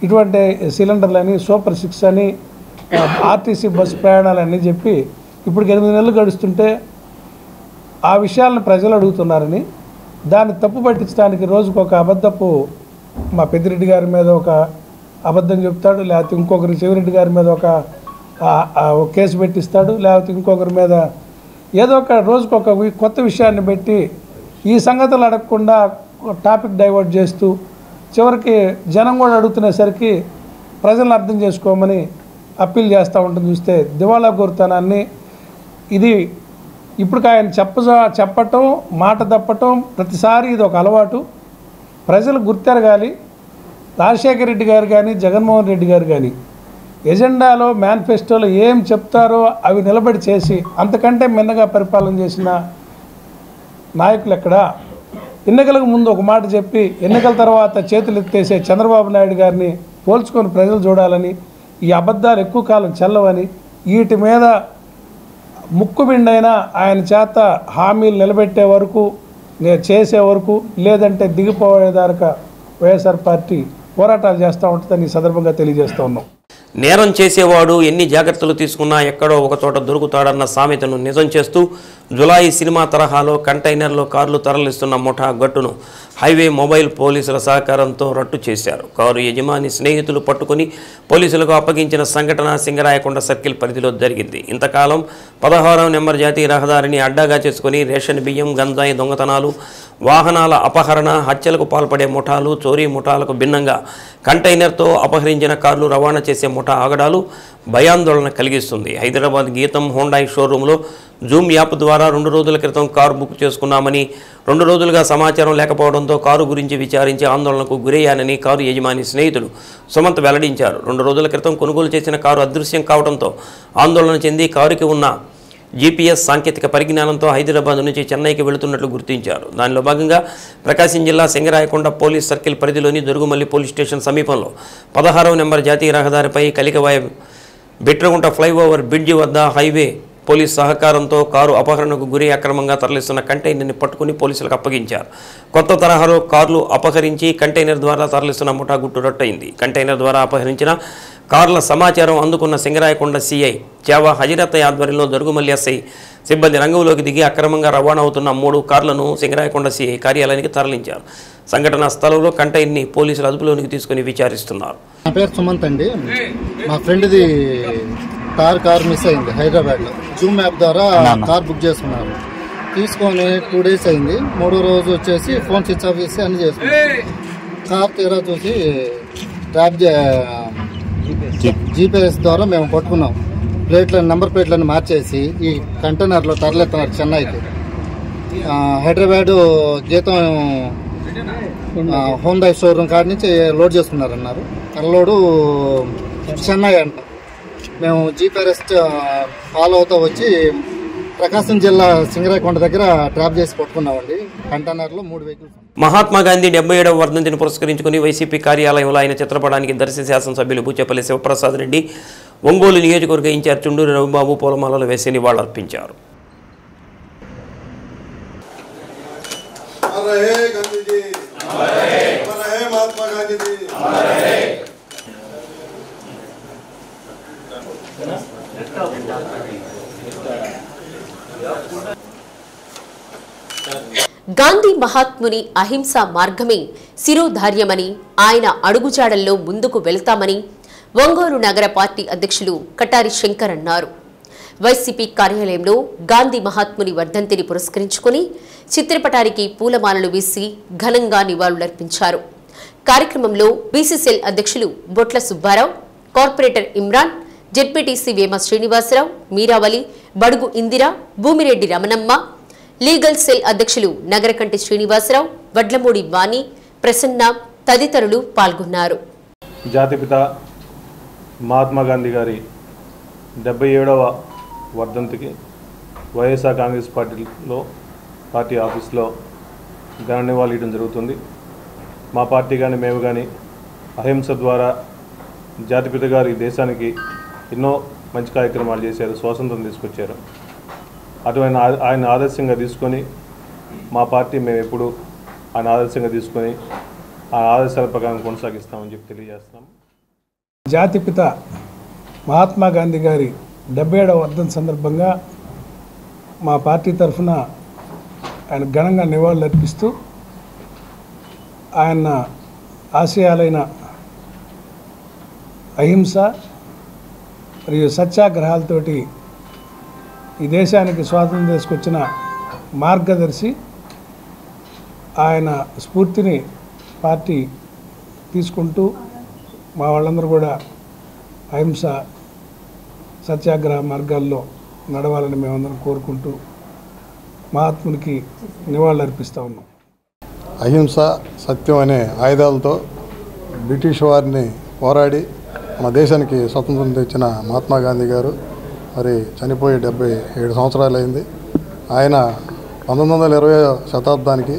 ఇటువంటి సిలిండర్లని, సూపర్ 6 అని, ఆర్టీసీ బస్సు ప్రయాణాలన్నీ చెప్పి ఇప్పుడు 8 నెలలు గడుస్తుంటే ఆ విషయాలను ప్రజలు అడుగుతున్నారని దాన్ని తప్పు పట్టించడానికి రోజుకు ఒక అబద్ధపు, మా పెద్దిరెడ్డి గారి మీద ఒక అబద్ధం చెప్తాడు, లేకపోతే ఇంకొకరి చెవిరెడ్డి గారి మీద ఒక కేసు పెట్టిస్తాడు, లేకపోతే ఇంకొకరి మీద ఏదో ఒక రోజుకు ఒక కొత్త విషయాన్ని పెట్టి ఈ సంగతులు అడగకుండా టాపిక్ డైవర్ట్ చేస్తూ చివరికి జనం కూడా అడుగుతునేసరికి ప్రజలను అర్థం చేసుకోమని అప్పీల్ చేస్తూ ఉంటుంది. చూస్తే దివాళా కోరుతనాన్ని ఇది ఇప్పుడు ఆయన చెప్పటం, మాట తప్పటం ప్రతిసారి ఇది ఒక అలవాటు. ప్రజలు గుర్తెరగాలి. రాజశేఖర రెడ్డి గారు కానీ, జగన్మోహన్ రెడ్డి గారు కానీ ఎజెండాలో, మేనిఫెస్టోలో ఏం చెప్తారో అవి నిలబడి చేసి అంతకంటే మిన్నగా పరిపాలన చేసిన నాయకులు ఎక్కడా? ఎన్నికలకు ముందు ఒక మాట చెప్పి ఎన్నికల తర్వాత చేతులు ఎత్తేసే చంద్రబాబు నాయుడు గారిని పోల్చుకొని ప్రజలు చూడాలని, ఈ అబద్ధాలు ఎక్కువ కాలం చెల్లవని, వీటి మీద ముక్కుబిండైనా ఆయన చేత హామీలు నిలబెట్టే వరకు, చేసే వరకు, లేదంటే దిగిపోయేదాకా వైఎస్ఆర్ పార్టీ పోరాటాలు చేస్తూ ఉంటుందని ఈ సందర్భంగా తెలియజేస్తూ ఉన్నాం. నేరం చేసేవాడు ఎన్ని జాగ్రత్తలు తీసుకున్నా ఎక్కడో ఒక చోట దొరుకుతాడన్న సామెతను నిజం చేస్తూ జులాయి సినిమా తరహాలో కంటైనర్లో కార్లు తరలిస్తున్న ముఠా గట్టును హైవే మొబైల్ పోలీసుల సహకారంతో రట్టు చేశారు. కారు యజమాని స్నేహితులు పట్టుకుని పోలీసులకు అప్పగించిన సంఘటన సింగరాయకొండ సర్కిల్ పరిధిలో జరిగింది. ఇంతకాలం 16వ నెంబర్ జాతీయ రహదారిని అడ్డాగా చేసుకుని రేషన్ బియ్యం, గంజాయి దొంగతనాలు, వాహనాల అపహరణ, హత్యలకు పాల్పడే ముఠాలు, చోరీ ముఠాలకు భిన్నంగా కంటైనర్తో అపహరించిన కార్లు రవాణా చేసే ముఠా ఆగడాలు భయాందోళన కలిగిస్తుంది. హైదరాబాద్ గీతం హోండాయ్ షోరూంలో జూమ్ యాప్ ద్వారా 2 రోజుల క్రితం కారు బుక్ చేసుకున్నామని, 2 రోజులుగా సమాచారం లేకపోవడంతో కారు గురించి విచారించి ఆందోళనకు గురయ్యానని కారు యజమాని స్నేహితుడు సుమంత్ వెల్లడించారు. 2 రోజుల క్రితం కొనుగోలు చేసిన కారు అదృశ్యం కావడంతో ఆందోళన చెంది కారుకి ఉన్న జీపీఎస్ సాంకేతిక పరిజ్ఞానంతో హైదరాబాద్ నుంచి చెన్నైకి వెళుతున్నట్లు గుర్తించారు. దానిలో భాగంగా ప్రకాశం జిల్లా సింగరాయకొండ పోలీస్ సర్కిల్ పరిధిలోని దొరుగుమల్లి పోలీస్ స్టేషన్ సమీపంలో 16వ నెంబర్ జాతీయ రహదారిపై కలికవాయ బిట్రగుంట ఫ్లైఓవర్ బ్రిడ్జి వద్ద హైవే పోలీస్ సహకారంతో కారు అపహరణకు గురి అక్రమంగా తరలిస్తున్న కంటైనర్ని పట్టుకుని పోలీసులకు అప్పగించారు. కొత్త తరహాలో కార్లు అపహరించి కంటైనర్ ద్వారా తరలిస్తున్న ముఠా గుట్టు రట్టయింది. కంటైనర్ ద్వారా అపహరించిన కార్ల సమాచారం అందుకున్న సింగరాయకొండ సిఐ చావా హజరత్ ఆధ్వర్యంలో దొరుగుమల్లి ఎస్ఐ సిబ్బంది రంగంలోకి దిగి అక్రమంగా రవాణా అవుతున్న 3 కార్లను సింగరాయకొండ సిఐ కార్యాలయానికి తరలించారు. సంఘటనా స్థలంలో కంటైనర్ని పోలీసులు అదుపులోనికి తీసుకుని విచారిస్తున్నారు. నా పేరు సుమంత్ అండి. మా ఫ్రెండ్ది కార్ మిస్ అయింది హైదరాబాద్లో. జూమ్ యాప్ ద్వారా కార్ బుక్ చేసుకున్నారు. తీసుకొని 2 days అయింది. 3వ రోజు వచ్చేసి ఫోన్ స్విచ్ ఆఫ్ చేసి అన్ని చేసుకున్నాం. కార్ తీరా చూసి జీపీఎస్ ద్వారా మేము పట్టుకున్నాం. నెంబర్ ప్లేట్లను మార్చేసి ఈ కంటైనర్లో తరలిస్తున్నారు చెన్నైకి. హైదరాబాదు గీతం హోండా షోరూమ్ కాడి నుంచి లోడ్ చేసుకున్నారన్నారు. తరలోడు చెన్నై అంట. మేము జీపీఎస్ ఫాలో అవుతూ వచ్చి ప్రకాశం జిల్లా సింగరాయకొండ దగ్గర ట్రాప్ చేసి పట్టుకున్నామండి. కంటైనర్లో 3 వెహికల్స్. మహాత్మా గాంధీ 77వ వర్ధంతిని పురస్కరించుకుని వైసీపీ కార్యాలయంలో ఆయన చిత్రపటానికి దర్శి శాసనసభ్యులు బూచేపల్లి శివప్రసాద్ రెడ్డి, ఒంగోలు నియోజకవర్గ ఇన్ఛార్జ్ చుండూరి రవిబాబు పూలమాలలు వేసి నివాళులర్పించారు. గాంధీ మహాత్ముని అహింసా మార్గమే శిరోధార్యమని, ఆయన అడుగుజాడల్లో ముందుకు వెళ్తామని ఒంగోలు నగర పార్టీ అధ్యక్షులు కటారి శంకర్ అన్నారు. వైసీపీ కార్యాలయంలో గాంధీ మహాత్ముని వర్ధంతిని పురస్కరించుకుని చిత్రపటానికి పూలమాలలు వేసి ఘనంగా నివాళులర్పించారు. కార్యక్రమంలో బీసీసీఎల్ అధ్యక్షులు బొట్ల సుబ్బారావు, కార్పొరేటర్ ఇమ్రాన్, జెడ్పీటీసీ వేమ శ్రీనివాసరావు, మీరావళి, బడుగు ఇందిర, భూమిరెడ్డి రమణమ్మ, లీగల్ సెల్ అధ్యక్షులు నగరకంటి శ్రీనివాసరావు, వడ్లమూడి వాణి, ప్రసన్న తదితరులు పాల్గొన్నారు. జాతిపిత మహాత్మా గాంధీ గారి 77వ వర్ధంతికి వైఎస్ఆర్ కాంగ్రెస్ పార్టీ ఆఫీస్లో ఘన నివాళులు ఇవ్వడం జరుగుతుంది. మా పార్టీ కానీ మేము కానీ అహింస ద్వారా జాతిపిత గారి దేశానికి ఎన్నో మంచి కార్యక్రమాలు చేశారు, స్వాతంత్రం తీసుకొచ్చారు. అటువంటి ఆయన ఆదర్శంగా తీసుకొని మా పార్టీ మేము ఎప్పుడు ఆయన ఆదర్శంగా తీసుకొని ఆ ఆదర్శాల ప్రకారం కొనసాగిస్తామని చెప్పి తెలియజేస్తున్నాం. జాతిపిత మహాత్మా గాంధీ గారి 77వ వర్ధంతి సందర్భంగా మా పార్టీ తరఫున ఆయన ఘనంగా నివాళులు అర్పిస్తూ ఆయన ఆశయాలైన అహింస మరియు సత్యాగ్రహాలతోటి ఈ దేశానికి స్వాతంత్రం తీసుకొచ్చిన మార్గదర్శి, ఆయన స్ఫూర్తిని పార్టీ తీసుకుంటూ మా వాళ్ళందరూ కూడా అహింస సత్యాగ్రహ మార్గాల్లో నడవాలని మేమందరం కోరుకుంటూ మహాత్మునికి నివాళులు అర్పిస్తూ ఉన్నాం. అహింస సత్యం అనే ఆయుధాలతో బ్రిటిష్ వారిని పోరాడి మన దేశానికి స్వతంత్రం తెచ్చిన మహాత్మా గాంధీ గారు మరి చనిపోయి 77 సంవత్సరాలైంది. ఆయన 1920వ శతాబ్దానికి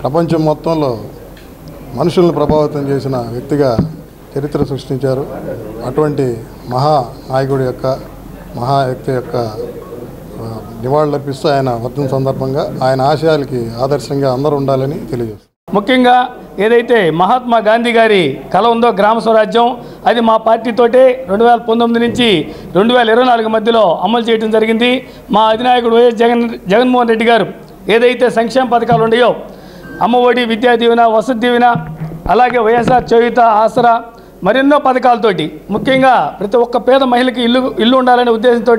ప్రపంచం మొత్తంలో మనుషులను ప్రభావితం చేసిన వ్యక్తిగా చరిత్ర సృష్టించారు. అటువంటి మహానాయకుడి యొక్క మహా వ్యక్తి యొక్క నివాళులర్పిస్తూ ఆయన వర్ధంతి సందర్భంగా ఆయన ఆశయాలకి ఆదర్శంగా అందరూ ఉండాలని తెలియజేస్తారు. ముఖ్యంగా ఏదైతే మహాత్మా గాంధీ గారి కళ ఉందో గ్రామ స్వరాజ్యం, అది మా పార్టీతోటే 2019 నుంచి 2024 మధ్యలో అమలు చేయడం జరిగింది. మా అధినాయకుడు వైఎస్ జగన్మోహన్ రెడ్డి గారు ఏదైతే సంక్షేమ పథకాలు ఉన్నాయో, అమ్మఒడి, విద్యా దీవెన, వసతి దీవెన, అలాగే వైఎస్ఆర్ చేయూత, ఆసరా, మరెన్నో పథకాలతోటి ముఖ్యంగా ప్రతి ఒక్క పేద మహిళకి ఇల్లు ఉండాలనే ఉద్దేశంతో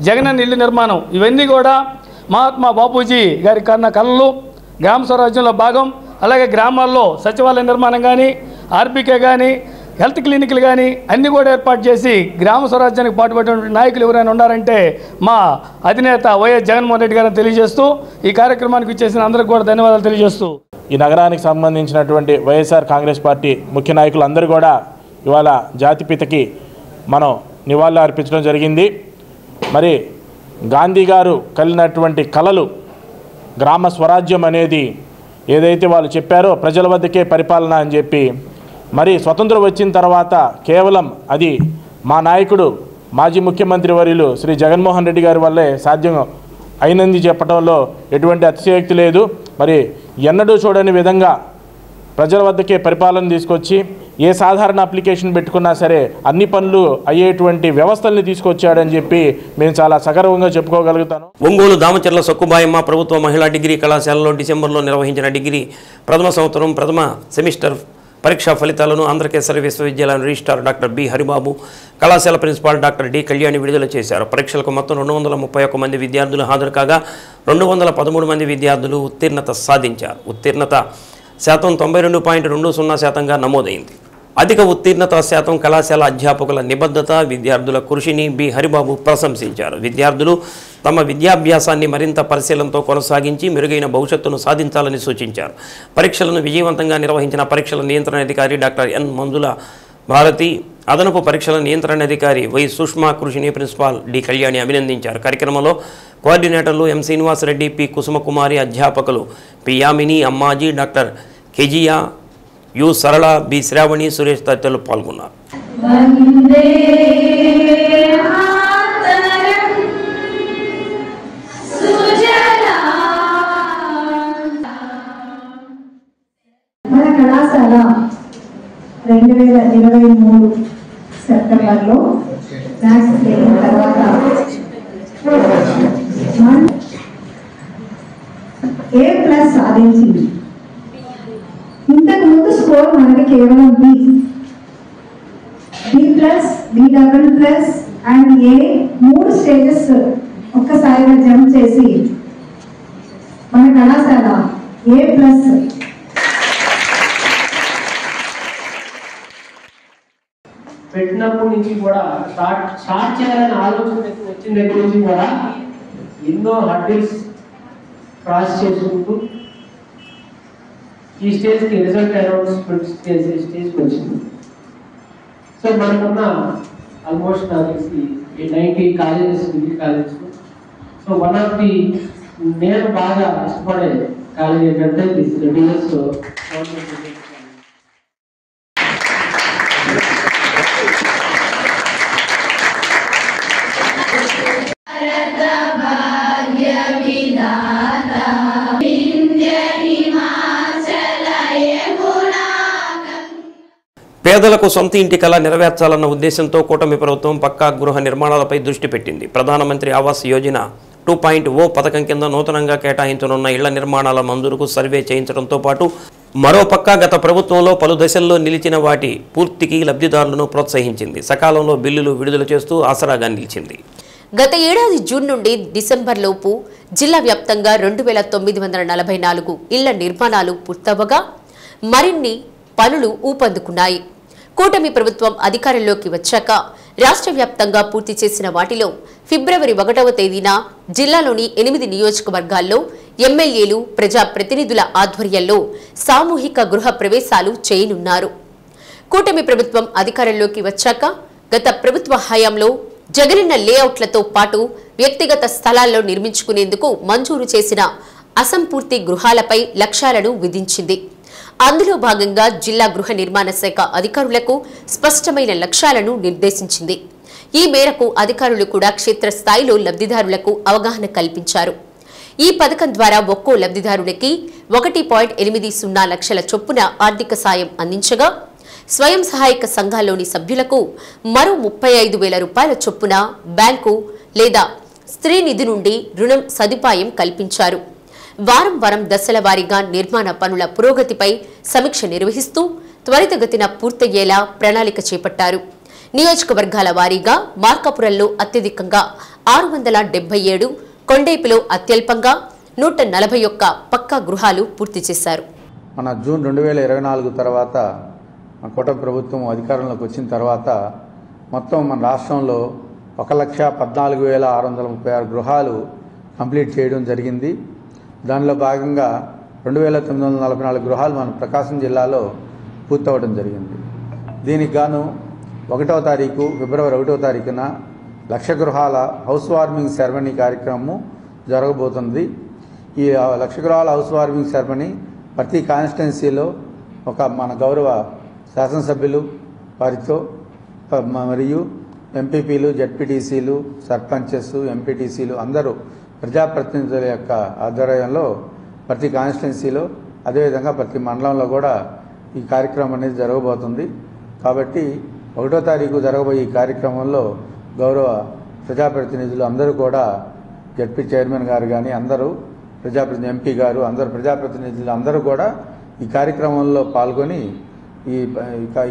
జగనన్న ఇల్లు నిర్మాణం, ఇవన్నీ కూడా మహాత్మా బాపూజీ గారి కన్న కళలు, గ్రామ స్వరాజ్యంలో భాగం. అలాగే గ్రామాల్లో సచివాలయ నిర్మాణం కానీ, ఆర్బీకే కానీ, హెల్త్ క్లినిక్లు కానీ అన్నీ కూడా ఏర్పాటు చేసి గ్రామ స్వరాజ్యానికి పాటుపడినటువంటి నాయకులు ఎవరైనా ఉన్నారంటే మా అధినేత వైఎస్ జగన్మోహన్ రెడ్డి గారిని తెలియజేస్తూ ఈ కార్యక్రమానికి ఇచ్చేసిన అందరికీ కూడా ధన్యవాదాలు తెలియజేస్తూ, ఈ నగరానికి సంబంధించినటువంటి వైఎస్ఆర్ కాంగ్రెస్ పార్టీ ముఖ్య నాయకులు అందరూ కూడా ఇవాళ జాతిపితకి మనం నివాళులు అర్పించడం జరిగింది. మరి గాంధీ గారు కలిగినటువంటి కళలు, గ్రామ స్వరాజ్యం అనేది ఏదైతే వాళ్ళు చెప్పారో ప్రజల వద్దకే పరిపాలన అని చెప్పి, మరి స్వతంత్రం వచ్చిన తర్వాత కేవలం అది మా నాయకుడు మాజీ ముఖ్యమంత్రి వర్యులు శ్రీ జగన్మోహన్ రెడ్డి గారి వల్లే సాధ్యం అయినంది చెప్పడంలో ఎటువంటి అతిశయోక్తి లేదు. మరి ఎన్నడూ చూడని విధంగా ప్రజల వద్దకే పరిపాలన తీసుకొచ్చి ఏ సాధారణ అప్లికేషన్ పెట్టుకున్నా సరే అన్ని పనులు అయ్యేటువంటి వ్యవస్థల్ని తీసుకొచ్చాడని చెప్పి మేము చాలా సగర్వంగా చెప్పుకోగలుగుతాను. ఒంగోలు దామచర్ల సక్కుబాయమ్మ ప్రభుత్వ మహిళా డిగ్రీ కళాశాలలో డిసెంబర్లో నిర్వహించిన డిగ్రీ ప్రథమ సంవత్సరం ప్రథమ సెమిస్టర్ పరీక్షా ఫలితాలను ఆంధ్రకేసరి విశ్వవిద్యాలయం రిజిస్ట్రార్ డాక్టర్ బి హరిబాబు, కళాశాల ప్రిన్సిపాల్ డాక్టర్ డి కళ్యాణి విడుదల చేశారు. పరీక్షలకు మొత్తం 231 మంది విద్యార్థులు హాజరు కాగా 213 మంది విద్యార్థులు ఉత్తీర్ణత సాధించారు. ఉత్తీర్ణత శాతం 92.20% నమోదైంది. అధిక ఉత్తీర్ణత శాతం కళాశాల అధ్యాపకుల నిబద్ధత, విద్యార్థుల కృషిని బి హరిబాబు ప్రశంసించారు. విద్యార్థులు తమ విద్యాభ్యాసాన్ని మరింత పరిశీలనతో కొనసాగించి మెరుగైన భవిష్యత్తును సాధించాలని సూచించారు. పరీక్షలను విజయవంతంగా నిర్వహించిన పరీక్షల నియంత్రణ అధికారి డాక్టర్ ఎన్ మంజుల భారతి, అదనపు పరీక్షల నియంత్రణ అధికారి వై సుష్మా కృషిని ప్రిన్సిపాల్ డి కళ్యాణి అభినందించారు. కార్యక్రమంలో కోఆర్డినేటర్లు ఎం శ్రీనివాసరెడ్డి, పి కుసుమకుమారి, అధ్యాపకులు P Yamini, Ammaji, doctor Kezia, you సరళ, బి శ్రావణి, సురేష్ తదితరులు పాల్గొన్నారు. మన కళాశాల 2023 సెప్టెంబర్లో మ్యాథ్స్ ట్రైనింగ్ తర్వాత A+ సాధించింది. ఇంతకు ముందు స్కోర్ మనకి కేవలం B+, B+, and A 3 stages ఒక్కసారిగా జంప్ చేసి మన కళాశాల A+ పెట్టినప్పటి నుంచి కూడా స్టార్ట్ చేయాలని ఆలోచన వచ్చిన దగ్గర నుంచి కూడా ఎన్నో హర్డిల్స్ క్రాస్ చేసుకుంటూ ఈ స్టేజ్కి రిజల్ట్ అనౌన్స్మెంట్ స్టేజ్కి వచ్చింది. సో మనకున్న ఆల్మోస్ట్ నాకు తెలిసి ఈ 90 colleges, degree colleges. So one of the నేను బాగా ఇష్టపడే కాలేజ్ ఏంటంటే దిస్ రెడ్డియస్ గవర్నమెంట్. పేదలకు సొంత ఇంటి కళ నెరవేర్చాలన్న ఉద్దేశంతో కూటమి ప్రభుత్వం పక్కా గృహ నిర్మాణాలపై దృష్టి పెట్టింది. ప్రధానమంత్రి ఆవాస్ యోజన 2.0 పథకం కింద నూతనంగా కేటాయించనున్న ఇళ్ల నిర్మాణాల మంజూరుకు సర్వే చేయించడంతో పాటు మరోపక్క గత ప్రభుత్వంలో పలు దశల్లో నిలిచిన వాటి పూర్తికి లబ్ధిదారులను ప్రోత్సహించింది. సకాలంలో బిల్లులు విడుదల చేస్తూ ఆసరాగా నిలిచింది. గత ఏడాది జూన్ నుండి డిసెంబర్ లోపు జిల్లా వ్యాప్తంగా 2944 ఇళ్ల నిర్మాణాలు పూర్తవగా మరిన్ని పనులు ఊపందుకున్నాయి. కూటమి ప్రభుత్వం అధికారంలోకి వచ్చాక రాష్ట్ర వ్యాప్తంగా పూర్తి చేసిన వాటిలో ఫిబ్రవరి 1వ తేదీన జిల్లాలోని 8 నియోజకవర్గాల్లో ఎమ్మెల్యేలు, ప్రజాప్రతినిధుల ఆధ్వర్యంలో సామూహిక గృహ ప్రవేశాలు చేయనున్నారు. కూటమి ప్రభుత్వం అధికారంలోకి వచ్చాక గత ప్రభుత్వ హయాంలో జగనన్న లేఅవుట్లతో పాటు వ్యక్తిగత స్థలాల్లో నిర్మించుకునేందుకు మంజూరు చేసిన అసంపూర్తి గృహాలపై లక్ష్యాలను విధించింది. అందులో భాగంగా జిల్లా గృహ నిర్మాణ శాఖ అధికారులకు స్పష్టమైన లక్ష్యాలను నిర్దేశించింది. ఈ మేరకు అధికారులు కూడా క్షేత్రస్థాయిలో లబ్ధిదారులకు అవగాహన కల్పించారు. ఈ పథకం ద్వారా ఒక్కో లబ్ధిదారునికి 1.80 లక్షల చొప్పున ఆర్థిక సాయం అందించగా స్వయం సహాయక సంఘాల్లోని సభ్యులకు మరో 35,000 రూపాయల చొప్పున బ్యాంకు లేదా స్త్రీ నిధి నుండి రుణం సదుపాయం కల్పించారు. వారం వారం దశల వారీగా నిర్మాణ పనుల పురోగతిపై సమీక్ష నిర్వహిస్తూ త్వరితగతిన పూర్తయ్యేలా ప్రణాళిక చేపట్టారు. నియోజకవర్గాల వారీగా మార్కాపురంలో అత్యధికంగా 677, కొండేపిలో అత్యల్పంగా 141 పక్కా గృహాలు పూర్తి చేశారు. మన జూన్ 2024 తర్వాత మన కూటమి ప్రభుత్వం అధికారంలోకి వచ్చిన తర్వాత మొత్తం మన రాష్ట్రంలో 1,14,636 గృహాలు కంప్లీట్ చేయడం జరిగింది. దానిలో భాగంగా 2,944 గృహాలు మన ప్రకాశం జిల్లాలో పూర్తవడం జరిగింది. దీనికి గాను ఫిబ్రవరి 1వ తారీఖున 1,00,000 గృహాల హౌస్ వార్మింగ్ సెరమనీ కార్యక్రమం జరగబోతుంది. ఈ 1,00,000 గృహాల హౌస్ వార్మింగ్ సెరమనీ ప్రతి కాన్స్టిట్యున్సీలో మన గౌరవ శాసనసభ్యులు వారితో మరియు ఎంపీపీలు, జడ్పీటీసీలు, సర్పంచెస్, ఎంపీటీసీలు అందరూ ప్రజాప్రతినిధుల యొక్క ఆధ్వర్యంలో ప్రతి కాన్స్టిట్యున్సీలో అదేవిధంగా ప్రతి మండలంలో కూడా ఈ కార్యక్రమం అనేది జరగబోతుంది. కాబట్టి 1వ తారీఖు జరగబోయే ఈ కార్యక్రమంలో గౌరవ ప్రజాప్రతినిధులు అందరూ కూడా జడ్పీ చైర్మన్ గారు కానీ అందరూ ఎంపీ గారు అందరూ ప్రజాప్రతినిధులు అందరూ కూడా ఈ కార్యక్రమంలో పాల్గొని ఈ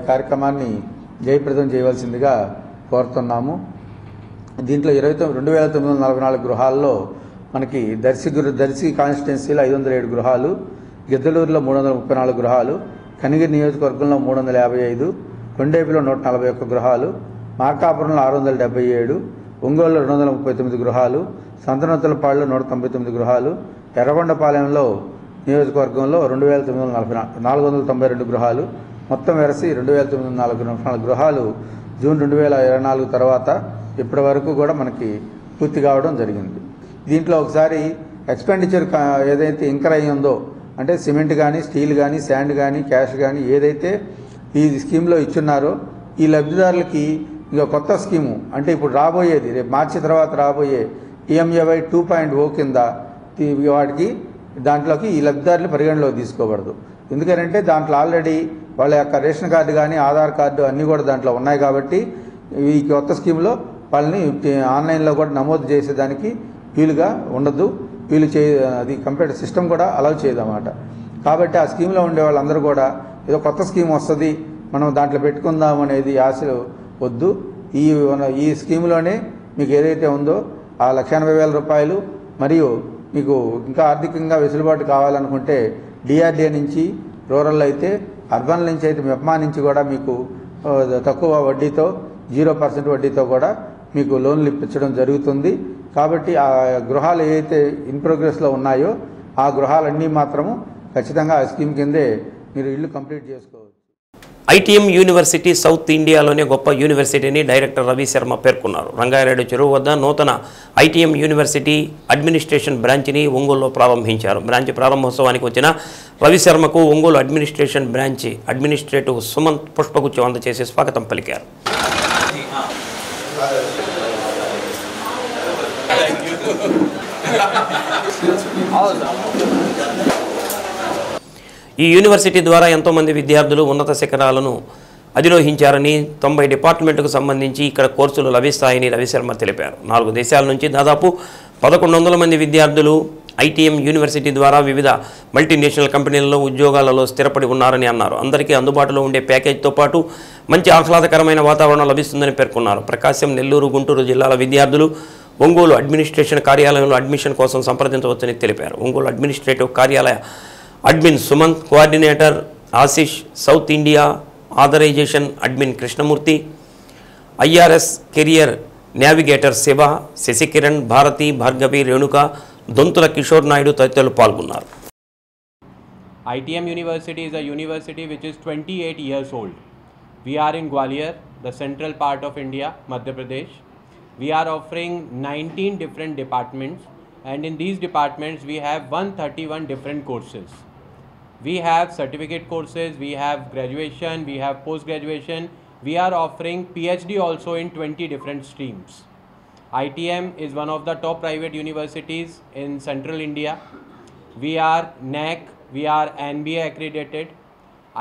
కార్యక్రమాన్ని జయప్రదం చేయవలసిందిగా కోరుతున్నాము. దీంట్లో 2944 గృహాల్లో మనకి దర్శి కాన్స్టిట్యున్సీలో 507 గృహాలు, గిద్దలూరులో 334 గృహాలు, కనిగిరి నియోజకవర్గంలో 355, కొండేపిలో 141 గృహాలు, మార్కాపురంలో 677, ఒంగోలులో 239 గృహాలు, సంతనొత్తలపాడులో 199 గృహాలు, ఎర్రగొండపాలెంలో నియోజకవర్గంలో 492 గృహాలు, మొత్తం వెరసి 2944 గృహాలు జూన్ 2024 తర్వాత ఇప్పటి వరకు కూడా మనకి పూర్తి కావడం జరిగింది. దీంట్లో ఒకసారి ఎక్స్పెండిచర్ ఏదైతే ఇంకర్ అయ్యిందో, అంటే సిమెంట్ కానీ, స్టీల్ కానీ, శాండ్ కానీ, క్యాష్ కానీ ఏదైతే ఈ స్కీమ్లో ఇచ్చున్నారో ఈ లబ్ధిదారులకి ఇక కొత్త స్కీము, అంటే ఇప్పుడు రాబోయేది రేపు మార్చి తర్వాత రాబోయే PMAY 2.0 కింద వాటికి దాంట్లోకి ఈ లబ్ధిదారులు పరిగణలోకి తీసుకోబడదు. ఎందుకంటే దాంట్లో ఆల్రెడీ వాళ్ళ యొక్క రేషన్ కార్డు కానీ, ఆధార్ కార్డు అన్నీ కూడా దాంట్లో ఉన్నాయి కాబట్టి ఈ కొత్త స్కీమ్లో వాళ్ళని ఆన్లైన్లో కూడా నమోదు చేసేదానికి వీలుగా ఉండదు. అది కంప్యూటర్ సిస్టమ్ కూడా అలౌ చేయదన్నమాట. కాబట్టి ఆ స్కీమ్లో ఉండే వాళ్ళందరూ కూడా ఏదో కొత్త స్కీమ్ వస్తుంది మనం దాంట్లో పెట్టుకుందాం అనేది ఆశ వద్దు. ఈ స్కీమ్లోనే మీకు ఏదైతే ఉందో ఆ 1,80,000 రూపాయలు, మరియు మీకు ఇంకా ఆర్థికంగా వెసులుబాటు కావాలనుకుంటే DRDA నుంచి, రూరల్ అయితే, అర్బన్ నుంచి అయితే మెప్మా నుంచి కూడా మీకు తక్కువ వడ్డీతో 0% వడ్డీతో కూడా మీకు లోన్లు ఇప్పించడం జరుగుతుంది. కాబట్టి ఆ గృహాలు ఏవైతే ఇన్ ప్రోగ్రెస్లో ఉన్నాయో ఆ గృహాలన్నీ మాత్రము ఖచ్చితంగా ఆ స్కీమ్ కిందే మీరు ఇల్లు కంప్లీట్ చేసుకోవచ్చు. ITM యూనివర్సిటీ సౌత్ ఇండియాలోనే గొప్ప యూనివర్సిటీని డైరెక్టర్ రవి శర్మ పేర్కొన్నారు. రంగారెడ్డి చెరువు వద్ద నూతన ITM యూనివర్సిటీ అడ్మినిస్ట్రేషన్ బ్రాంచ్ని ఒంగోలులో ప్రారంభించారు. బ్రాంచ్ ప్రారంభోత్సవానికి వచ్చిన రవి శర్మకు Ongole administration branch administrative Sumanth పుష్పగుచ్చం అందజేసి స్వాగతం పలికారు. ఈ యూనివర్సిటీ ద్వారా ఎంతోమంది విద్యార్థులు ఉన్నత శిఖరాలను అధిరోహించారని, 90 డిపార్ట్మెంట్కు సంబంధించి ఇక్కడ కోర్సులు లభిస్తాయని రవిశర్మ తెలిపారు. 4 దేశాల నుంచి దాదాపు 1100 మంది విద్యార్థులు ITM యూనివర్సిటీ ద్వారా వివిధ మల్టీనేషనల్ కంపెనీలలో ఉద్యోగాలలో స్థిరపడి ఉన్నారని అన్నారు. అందరికీ అందుబాటులో ఉండే ప్యాకేజీతో పాటు మంచి ఆహ్లాదకరమైన వాతావరణం లభిస్తుందని పేర్కొన్నారు. ప్రకాశం, నెల్లూరు, గుంటూరు జిల్లాల విద్యార్థులు ఒంగోలు అడ్మినిస్ట్రేషన్ కార్యాలయంలో అడ్మిషన్ కోసం సంప్రదించవచ్చని తెలిపారు. ఒంగోలు అడ్మినిస్ట్రేటివ్ కార్యాలయ admin Sumanth, coordinator Ashish, south India authorization admin Krishnamurthy, IRS career navigator Siva, Sasikiran, Bharathi, Bhargavi, Renuka, Donthula Kishore Naidu తదితరులు పాల్గొన్నారు. ITM University is a university which is 28 years old. We are in Gwalior, the central part of India, Madhya Pradesh. We are offering 19 different departments, and in these departments we have 131 different courses. We have certificate courses, we have graduation, we have post-graduation. We are offering PhD also in 20 different streams. ITM is one of the top private universities in central India. We are NAC, we are NBA accredited,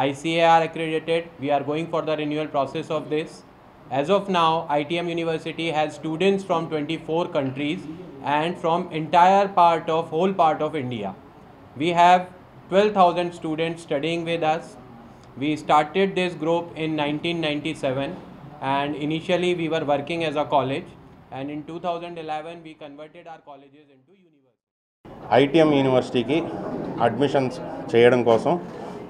ICAR accredited. We are going for the renewal process of this. As of now, ITM University has students from 24 countries and from whole part of India. We have 12,000 students studying with us. We started this group in 1997, and initially we were working as a college, and in 2011 we converted our colleges into universities. ITM యూనివర్సిటీకి admissions చేయడం కోసం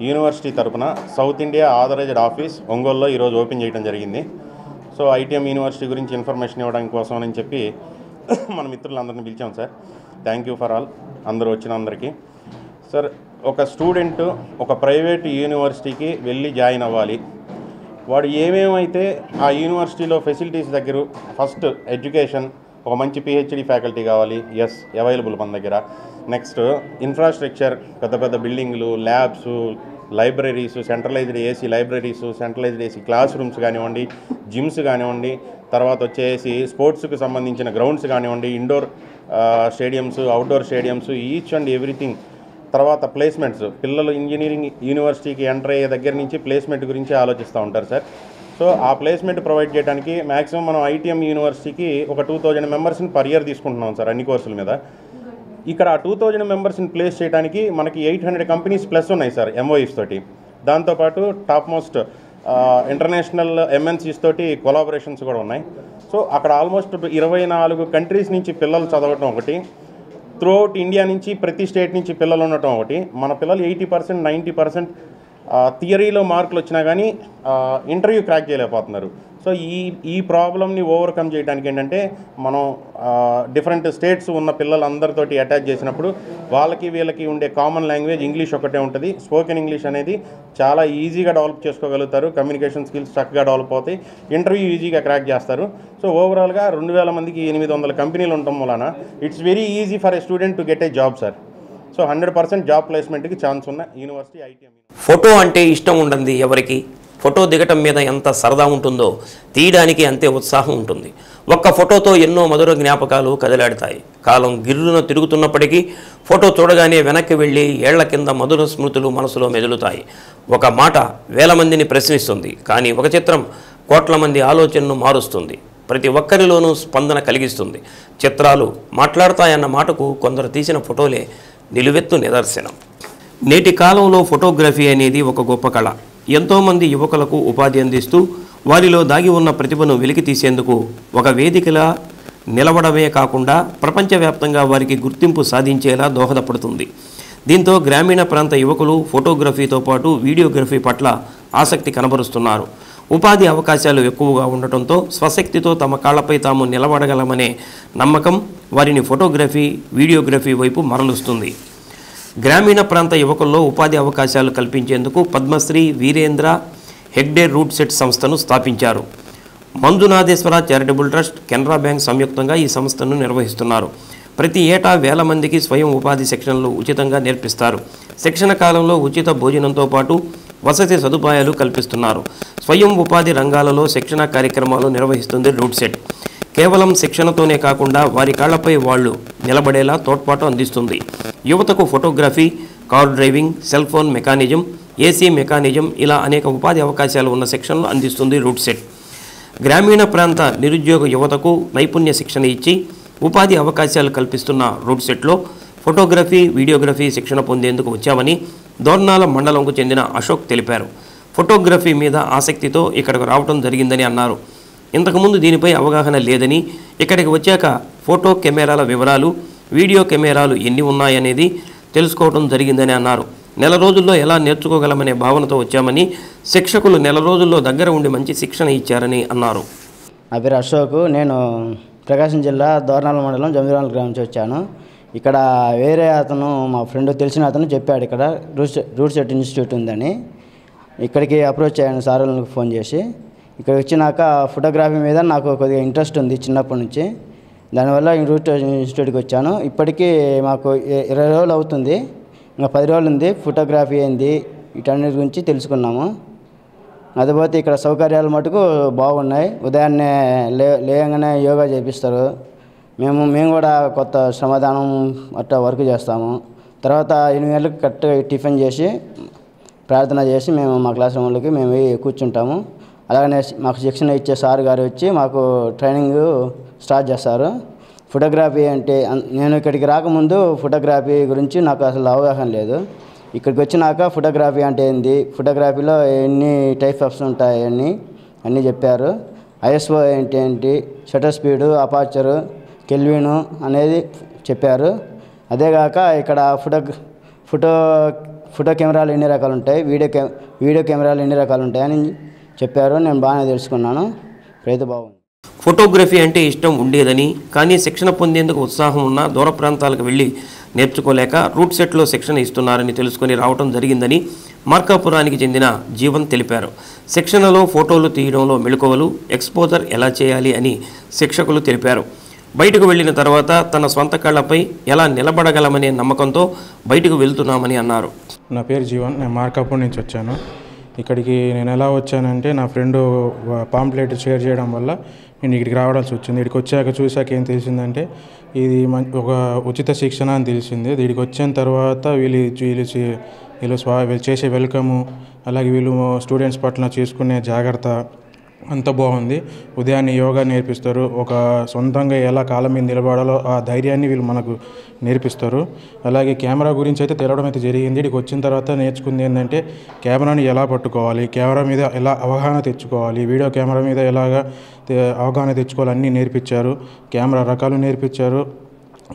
university తరపున south India authorised office ఒంగోలులో ఈరోజు open చేయడం జరిగింది. So ITM university గురించి information ఇవ్వడానికి కోసం అని చెప్పి మన మిత్రులందరినీ పిలిచాం sir. Thank you for all, అందరూ వచ్చిన అందరికీ. సార్, ఒక స్టూడెంట్ ఒక ప్రైవేట్ యూనివర్సిటీకి వెళ్ళి జాయిన్ అవ్వాలి. వాడు ఏమేమైతే ఆ యూనివర్సిటీలో ఫెసిలిటీస్ దగ్గర ఫస్ట్ ఎడ్యుకేషన్, ఒక మంచి PhD ఫ్యాకల్టీ కావాలి, ఎస్ అవైలబుల్ మన దగ్గర. నెక్స్ట్ ఇన్ఫ్రాస్ట్రక్చర్, పెద్ద పెద్ద బిల్డింగ్లు, labs, libraries, centralized AC libraries, centralized AC classrooms కానివ్వండి, జిమ్స్ కానివ్వండి, తర్వాత వచ్చేసి స్పోర్ట్స్కి సంబంధించిన గ్రౌండ్స్ కానివ్వండి, indoor stadiums, outdoor stadiums, each and everything. తర్వాత ప్లేస్మెంట్స్, పిల్లలు ఇంజనీరింగ్ యూనివర్సిటీకి ఎంటర్ అయ్యే దగ్గర నుంచి ప్లేస్మెంట్ గురించి ఆలోచిస్తూ ఉంటారు సార్. సో ఆ ప్లేస్మెంట్ ప్రొవైడ్ చేయడానికి మ్యాక్సిమం మనం ITM యూనివర్సిటీకి ఒక 2000 మెంబర్స్ని పర్ ఇయర్ తీసుకుంటున్నాం సార్ అన్ని కోర్సుల మీద. ఇక్కడ ఆ 2000 మెంబర్స్ని ప్లేస్ చేయడానికి మనకి 800 కంపెనీస్ ప్లస్ ఉన్నాయి సార్ MOEs తోటి. దాంతోపాటు టాప్ మోస్ట్ ఇంటర్నేషనల్ ఎంఎన్సీస్ తోటి కొలాబరేషన్స్ కూడా ఉన్నాయి. సో అక్కడ ఆల్మోస్ట్ 24 కంట్రీస్ నుంచి పిల్లలు చదవటం ఒకటి, త్రూఅవుట్ ఇండియా నుంచి ప్రతి స్టేట్ నుంచి పిల్లలు ఉండటం ఒకటి. మన పిల్లలు 80% 90% థియరీలో మార్కులు వచ్చినా కానీ ఇంటర్వ్యూ క్రాక్ చేయలేకపోతున్నారు. సో ఈ ప్రాబ్లమ్ని ఓవర్కమ్ చేయడానికి ఏంటంటే మనం డిఫరెంట్ స్టేట్స్ ఉన్న పిల్లలందరితోటి అటాచ్ చేసినప్పుడు వాళ్ళకి వీళ్ళకి ఉండే కామన్ లాంగ్వేజ్ ఇంగ్లీష్ ఒకటే ఉంటుంది. స్పోకెన్ ఇంగ్లీష్ అనేది చాలా ఈజీగా డెవలప్ చేసుకోగలుగుతారు, కమ్యూనికేషన్ స్కిల్స్ చక్కగా డెవలప్ అవుతాయి, ఇంటర్వ్యూ ఈజీగా క్రాక్ చేస్తారు. సో ఓవరాల్గా 2000 మందికి 800 కంపెనీలు ఉండటం వలన it's very easy for a student to get a job sir. So 100% job ప్లేస్మెంట్కి ఛాన్స్ ఉన్న యూనివర్సిటీ ఐటీఎం. ఫోటో అంటే ఇష్టం ఉండండి ఎవరికి. ఫోటో దిగటం మీద ఎంత సరదా ఉంటుందో తీయడానికి అంతే ఉత్సాహం ఉంటుంది. ఒక్క ఫోటోతో ఎన్నో మధుర జ్ఞాపకాలు కదిలాడుతాయి. కాలం గిర్రున తిరుగుతున్నప్పటికీ ఫోటో చూడగానే వెనక్కి వెళ్ళి ఏళ్ల కింద మధుర స్మృతులు మనసులో మెదులుతాయి. ఒక మాట వేల మందిని ప్రశ్నిస్తుంది, కానీ ఒక చిత్రం కోట్ల మంది ఆలోచనను మారుస్తుంది. ప్రతి ఒక్కరిలోనూ స్పందన కలిగిస్తుంది. చిత్రాలు మాట్లాడతాయన్న మాటకు కొందరు తీసిన ఫోటోలే నిలువెత్తు నిదర్శనం. నేటి కాలంలో ఫోటోగ్రఫీ అనేది ఒక గొప్ప కళ. ఎంతోమంది యువకులకు ఉపాధి అందిస్తూ వారిలో దాగి ఉన్న ప్రతిభను వెలికి తీసేందుకు ఒక వేదికలా నిలవడమే కాకుండా ప్రపంచవ్యాప్తంగా వారికి గుర్తింపు సాధించేలా దోహదపడుతుంది. దీంతో గ్రామీణ ప్రాంత యువకులు ఫోటోగ్రఫీతో పాటు వీడియోగ్రఫీ పట్ల ఆసక్తి కనబరుస్తున్నారు. ఉపాధి అవకాశాలు ఎక్కువగా ఉండటంతో స్వశక్తితో తమ కాళ్లపై తాము నిలబడగలమనే నమ్మకం వారిని ఫోటోగ్రఫీ, వీడియోగ్రఫీ వైపు మరలుస్తుంది. గ్రామీణ ప్రాంత యువకుల్లో ఉపాధి అవకాశాలు కల్పించేందుకు పద్మశ్రీ వీరేంద్ర హెగ్డే రూట్ సెట్ సంస్థను స్థాపించారు. Manjunatheshwara charitable trust, Canara bank సంయుక్తంగా ఈ సంస్థను నిర్వహిస్తున్నారు. ప్రతి ఏటా వేల మందికి స్వయం ఉపాధి శిక్షణలు ఉచితంగా నేర్పిస్తారు. శిక్షణ కాలంలో ఉచిత భోజనంతో పాటు వసతి సదుపాయాలు కల్పిస్తున్నారు. స్వయం ఉపాధి రంగాలలో శిక్షణ కార్యక్రమాలు నిర్వహిస్తుంది రూట్ సెట్. కేవలం శిక్షణతోనే కాకుండా వారి కాళ్లపై వాళ్లు నిలబడేలా తోడ్పాటు అందిస్తుంది. యువతకు photography, car driving, cell phone mechanism, AC mechanism ఇలా అనేక ఉపాధి అవకాశాలు ఉన్న శిక్షణలు అందిస్తుంది రూట్ సెట్. గ్రామీణ ప్రాంత నిరుద్యోగ యువతకు నైపుణ్య శిక్షణ ఇచ్చి ఉపాధి అవకాశాలు కల్పిస్తున్న రూట్ సెట్లో ఫోటోగ్రఫీ, వీడియోగ్రఫీ శిక్షణ పొందేందుకు వచ్చామని దోర్నాల మండలంకు చెందిన అశోక్ తెలిపారు. ఫోటోగ్రఫీ మీద ఆసక్తితో ఇక్కడకు రావడం జరిగిందని అన్నారు. ఇంతకుముందు దీనిపై అవగాహన లేదని, ఇక్కడికి వచ్చాక ఫోటో కెమెరాల వివరాలు, వీడియో కెమెరాలు ఎన్ని ఉన్నాయనేది తెలుసుకోవడం జరిగిందని అన్నారు. నెల రోజుల్లో ఎలా నేర్చుకోగలమనే భావనతో వచ్చామని, శిక్షకులు నెల రోజుల్లో దగ్గర ఉండి మంచి శిక్షణ ఇచ్చారని అన్నారు. నా పేరు అశోక్. నేను ప్రకాశం జిల్లా దోర్నాల మండలం జమీరాల గ్రామం నుంచి వచ్చాను. ఇక్కడ వేరే అతను, మా ఫ్రెండ్ తెలిసిన అతను చెప్పాడు ఇక్కడ రూట్ సెట్ ఇన్స్టిట్యూట్ ఉందని. ఇక్కడికి అప్రోచ్ అయ్యాను సార్లకు ఫోన్ చేసి. ఇక్కడ వచ్చినాక ఫోటోగ్రఫీ మీద నాకు కొద్దిగా ఇంట్రెస్ట్ ఉంది చిన్నప్పటి నుంచి. దానివల్ల రూట్ ఇన్స్టిట్యూట్కి వచ్చాను. ఇప్పటికీ మాకు 20 రోజులు అవుతుంది, ఇంకా 10 రోజులు ఉంది. ఫోటోగ్రఫీ ఏంది వీటన్నిటి గురించి తెలుసుకున్నాము. అదిపోతే ఇక్కడ సౌకర్యాలు మటుకు బాగున్నాయి. ఉదయాన్నే లేయంగానే యోగా చేపిస్తారు. మేము కూడా కొత్త శ్రమదానం అట్లా వర్క్ చేస్తాము. తర్వాత 8 గంటలకు కరెక్ట్గా టిఫిన్ చేసి ప్రార్థన చేసి మేము మా క్లాస్ రూమ్లోకి మేము కూర్చుంటాము. అలాగనే మాకు శిక్షణ ఇచ్చే సార్ గారు వచ్చి మాకు ట్రైనింగ్ స్టార్ట్ చేస్తారు. ఫోటోగ్రఫీ అంటే నేను ఇక్కడికి రాకముందు ఫోటోగ్రఫీ గురించి నాకు అసలు అవగాహన లేదు. ఇక్కడికి వచ్చినాక ఫోటోగ్రఫీ అంటే ఏంది, ఫోటోగ్రఫీలో ఎన్ని టైప్స్ ఉంటాయి అన్నీ చెప్పారు. ఐఎస్ఓ ఏంటి, షటర్ స్పీడు, అపార్చరు, కెల్విను అనేది చెప్పారు. అదేగాక ఇక్కడ ఫోటో కెమెరాలు ఎన్ని రకాలు ఉంటాయి, వీడియో కెమెరాలు ఎన్ని రకాలు ఉంటాయని చెప్పారు. నేను బాగానే తెలుసుకున్నాను. రైతు బాగుంది. ఫోటోగ్రఫీ అంటే ఇష్టం ఉండేదని, కానీ శిక్షణ పొందేందుకు ఉత్సాహం ఉన్న దూర ప్రాంతాలకు వెళ్ళి నేర్చుకోలేక రూట్ సెట్లో శిక్షణ ఇస్తున్నారని తెలుసుకొని రావడం జరిగిందని మార్కాపురానికి చెందిన జీవన్ తెలిపారు. శిక్షణలో ఫోటోలు తీయడంలో మెళకువలు, ఎక్స్పోజర్ ఎలా చేయాలి అని శిక్షకులు తెలిపారు. బయటకు వెళ్ళిన తర్వాత తన స్వంత కళ్ళపై ఎలా నిలబడగలమనే నమ్మకంతో బయటకు వెళ్తున్నామని అన్నారు. నా పేరు జీవన్, నేను మార్కాపూర్ నుంచి వచ్చాను. ఇక్కడికి నేను ఎలా వచ్చానంటే నా ఫ్రెండ్ పాంప్లెట్ షేర్ చేయడం వల్ల నేను ఇక్కడికి రావాల్సి వచ్చింది. ఇక్కడికి వచ్చాక చూసాక ఏం తెలిసిందంటే ఇది ఒక ఉచిత శిక్షణ అని తెలిసింది. ఇక్కడికి వచ్చిన తర్వాత వీళ్ళు చేసే వెల్కము, అలాగే వీళ్ళు స్టూడెంట్స్ పట్ల చేసుకునే జాగ్రత్త, అంత బాగుంది. ఉదయాన్నే యోగా నేర్పిస్తారు. ఒక సొంతంగా ఎలా కాళ్ళ మీద నిలబడాలో ఆ ధైర్యాన్ని వీళ్ళు మనకు నేర్పిస్తారు. అలాగే కెమెరా గురించి అయితే తెలవడం అయితే జరిగింది. ఇక్కడికి వచ్చిన తర్వాత నేర్చుకుంది ఏంటంటే కెమెరాని ఎలా పట్టుకోవాలి, కెమెరా మీద ఎలా అవగాహన తెచ్చుకోవాలి, వీడియో కెమెరా మీద ఎలాగా అవగాహన తెచ్చుకోవాలి అన్నీ నేర్పించారు. కెమెరా రకాలు నేర్పించారు.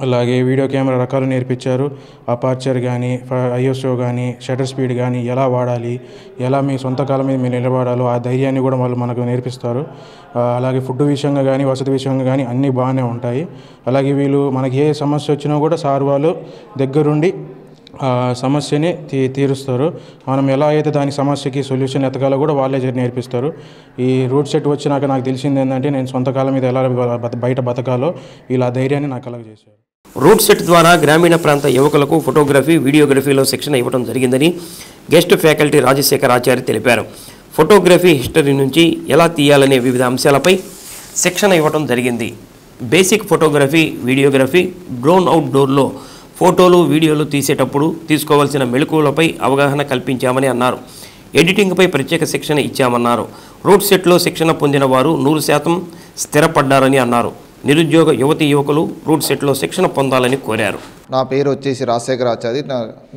అలాగే వీడియో కెమెరా రకాలు నేర్పించారు. అపర్చర్ కానీ, ఐఎస్ఓ కానీ, షటర్ స్పీడ్ కానీ ఎలా వాడాలి, ఎలా మీ సొంత కాలం మీద మీరు నిలబడాలో ఆ ధైర్యాన్ని కూడా వాళ్ళు మనకు నేర్పిస్తారు. అలాగే ఫుడ్ విషయంగా కానీ, వసతి విషయంగా కానీ అన్నీ బాగానే ఉంటాయి. అలాగే వీళ్ళు మనకి ఏ సమస్య వచ్చినా కూడా సార్ వాళ్ళు దగ్గరుండి సమస్యని తీరుస్తారు. మనం ఎలా అయితే దాని సమస్యకి సొల్యూషన్ ఎతకాలో కూడా వాళ్ళే నేర్పిస్తారు. ఈ రూట్ సెట్ వచ్చినాక నాకు తెలిసింది ఏంటంటే నేను సొంత కాలం మీద ఎలా బయట బతకాలో వీళ్ళు ఆ ధైర్యాన్ని నాకు కలగజేశారు. రూట్ సెట్ ద్వారా గ్రామీణ ప్రాంత యువకులకు ఫోటోగ్రఫీ, వీడియోగ్రఫీలో శిక్షణ ఇవ్వడం జరిగిందని గెస్ట్ ఫ్యాకల్టీ రాజశేఖర్ ఆచార్య తెలిపారు. ఫోటోగ్రఫీ హిస్టరీ నుంచి ఎలా తీయాలనే వివిధ అంశాలపై శిక్షణ ఇవ్వడం జరిగింది. బేసిక్ ఫోటోగ్రఫీ, వీడియోగ్రఫీ, డ్రోన్ అవుట్డోర్లో ఫోటోలు, వీడియోలు తీసేటప్పుడు తీసుకోవాల్సిన మెళకువలపై అవగాహన కల్పించామని అన్నారు. ఎడిటింగ్పై ప్రత్యేక శిక్షణ ఇచ్చామన్నారు. రూట్ సెట్లో శిక్షణ పొందిన వారు 100% స్థిరపడ్డారని అన్నారు. నిరుద్యోగ యువతీ యువకులు రూట్ సెట్లో శిక్షణ పొందాలని కోరారు. నా పేరు వచ్చేసి రాజశేఖర్ ఆచార్య,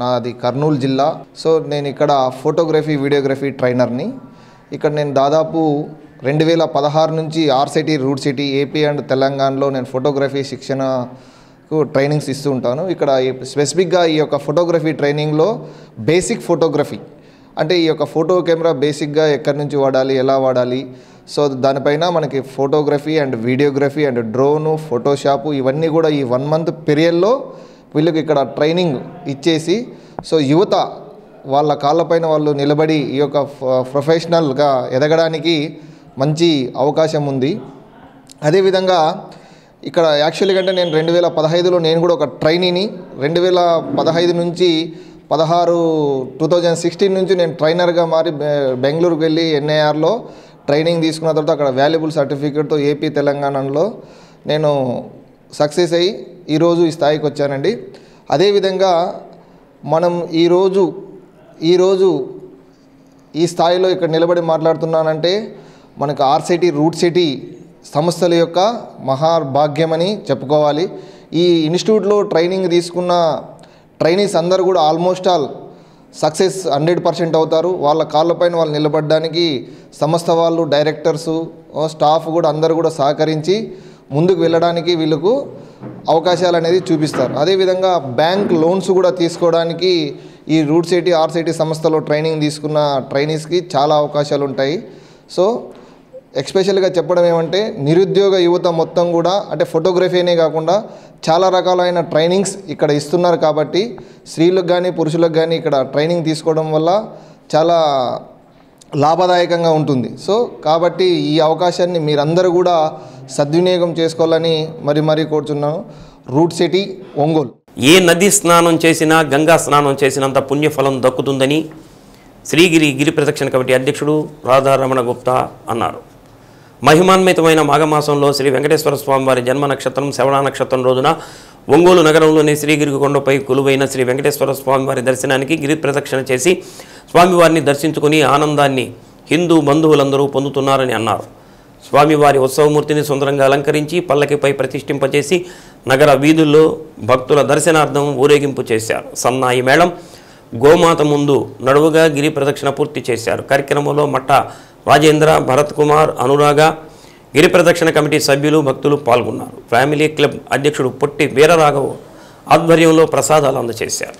నాది కర్నూలు జిల్లా. సో నేను ఇక్కడ ఫోటోగ్రఫీ, వీడియోగ్రఫీ ట్రైనర్ని. ఇక్కడ నేను దాదాపు 2016 నుంచి ఆర్సిటీ, రూట్ సిటీ, ఏపీ అండ్ తెలంగాణలో నేను ఫోటోగ్రఫీ శిక్షణకు ట్రైనింగ్స్ ఇస్తూ ఉంటాను. ఇక్కడ స్పెసిఫిక్గా ఈ యొక్క ఫోటోగ్రఫీ ట్రైనింగ్లో బేసిక్ ఫోటోగ్రఫీ అంటే ఈ యొక్క ఫోటో కెమెరా బేసిక్గా ఎక్కడి నుంచి వాడాలి, ఎలా వాడాలి, సో దానిపైన మనకి photography and videography and drone, Photoshop ఇవన్నీ కూడా ఈ 1 month పీరియడ్లో వీళ్ళకి ఇక్కడ ట్రైనింగ్ ఇచ్చేసి సో యువత వాళ్ళ కాళ్ళపైన వాళ్ళు నిలబడి ఈ యొక్క ప్రొఫెషనల్గా ఎదగడానికి మంచి అవకాశం ఉంది. అదేవిధంగా ఇక్కడ యాక్చువల్గా అంటే నేను 2015లో నేను కూడా ఒక ట్రైనీని. 2015 నుంచి 2016 నుంచి నేను ట్రైనర్గా మారి బెంగళూరుకు వెళ్ళి ఎన్ఐఆర్లో ట్రైనింగ్ తీసుకున్న తర్వాత అక్కడ వాల్యుబుల్ సర్టిఫికేట్తో ఏపీ, తెలంగాణలో నేను సక్సెస్ అయ్యి ఈరోజు ఈ స్థాయికి వచ్చానండి. అదేవిధంగా మనం ఈరోజు ఈ స్థాయిలో ఇక్కడ నిలబడి మాట్లాడుతున్నానంటే మనకు ఆర్సిటీ, రూట్ సిటీ సంస్థల యొక్క మహాభాగ్యమని చెప్పుకోవాలి. ఈ ఇన్స్టిట్యూట్లో ట్రైనింగ్ తీసుకున్న ట్రైనీస్ అందరూ కూడా ఆల్మోస్ట్ ఆల్ సక్సెస్ 100% అవుతారు. వాళ్ళ కాళ్ళపైన వాళ్ళు నిలబడడానికి సంస్థ వాళ్ళు, డైరెక్టర్సు, స్టాఫ్ కూడా అందరూ కూడా సహకరించి ముందుకు వెళ్ళడానికి వీళ్ళకు అవకాశాలు అనేది చూపిస్తారు. అదేవిధంగా బ్యాంక్ లోన్స్ కూడా తీసుకోవడానికి ఈ రూట్ సిటీ, ఆర్సిటీ సంస్థలో ట్రైనింగ్ తీసుకున్న ట్రైనీస్కి చాలా అవకాశాలు ఉంటాయి. సో ఎక్స్పెషల్గా చెప్పడం ఏమంటే నిరుద్యోగ యువత మొత్తం కూడా అంటే ఫోటోగ్రఫీనే కాకుండా చాలా రకాలైన ట్రైనింగ్స్ ఇక్కడ ఇస్తున్నారు. కాబట్టి స్త్రీలకు కానీ పురుషులకు కానీ ఇక్కడ ట్రైనింగ్ తీసుకోవడం వల్ల చాలా లాభదాయకంగా ఉంటుంది. సో కాబట్టి ఈ అవకాశాన్ని మీరందరూ కూడా సద్వినియోగం చేసుకోవాలని మరీ కోరుతున్నాను. Route city, Ongole. ఏ నది స్నానం చేసినా గంగా స్నానం చేసినంత పుణ్యఫలం దక్కుతుందని శ్రీగిరి గిరి ప్రదక్షిణ కమిటీ అధ్యక్షుడు రాధారమణ గుప్తా అన్నారు. మహిమాన్వితమైన మాఘమాసంలో శ్రీ వెంకటేశ్వర స్వామివారి జన్మ నక్షత్రం శ్రవణ నక్షత్రం రోజున ఒంగోలు నగరంలోని శ్రీగిరి కొండపై కొలువైన శ్రీ వెంకటేశ్వర స్వామివారి దర్శనానికి గిరి ప్రదక్షిణ చేసి స్వామివారిని దర్శించుకుని ఆనందాన్ని హిందూ బంధువులందరూ పొందుతున్నారని అన్నారు. స్వామివారి ఉత్సవమూర్తిని సుందరంగా అలంకరించి పల్లకిపై ప్రతిష్ఠింపచేసి నగర వీధుల్లో భక్తుల దర్శనార్థం ఊరేగింపు చేశారు. సన్నాయి మేళం, గోమాత ముందు నడువుగా గిరి ప్రదక్షిణ పూర్తి చేశారు. కార్యక్రమంలో మట్ట రాజేంద్ర, భరత్ కుమార్, అనురాగ, గిరి ప్రదక్షిణ కమిటీ సభ్యులు, భక్తులు పాల్గొన్నారు. ఫ్యామిలీ క్లబ్ అధ్యక్షుడు పొట్టి వీరరాఘవ్ ఆధ్వర్యంలో ప్రసాదాలు అందజేశారు.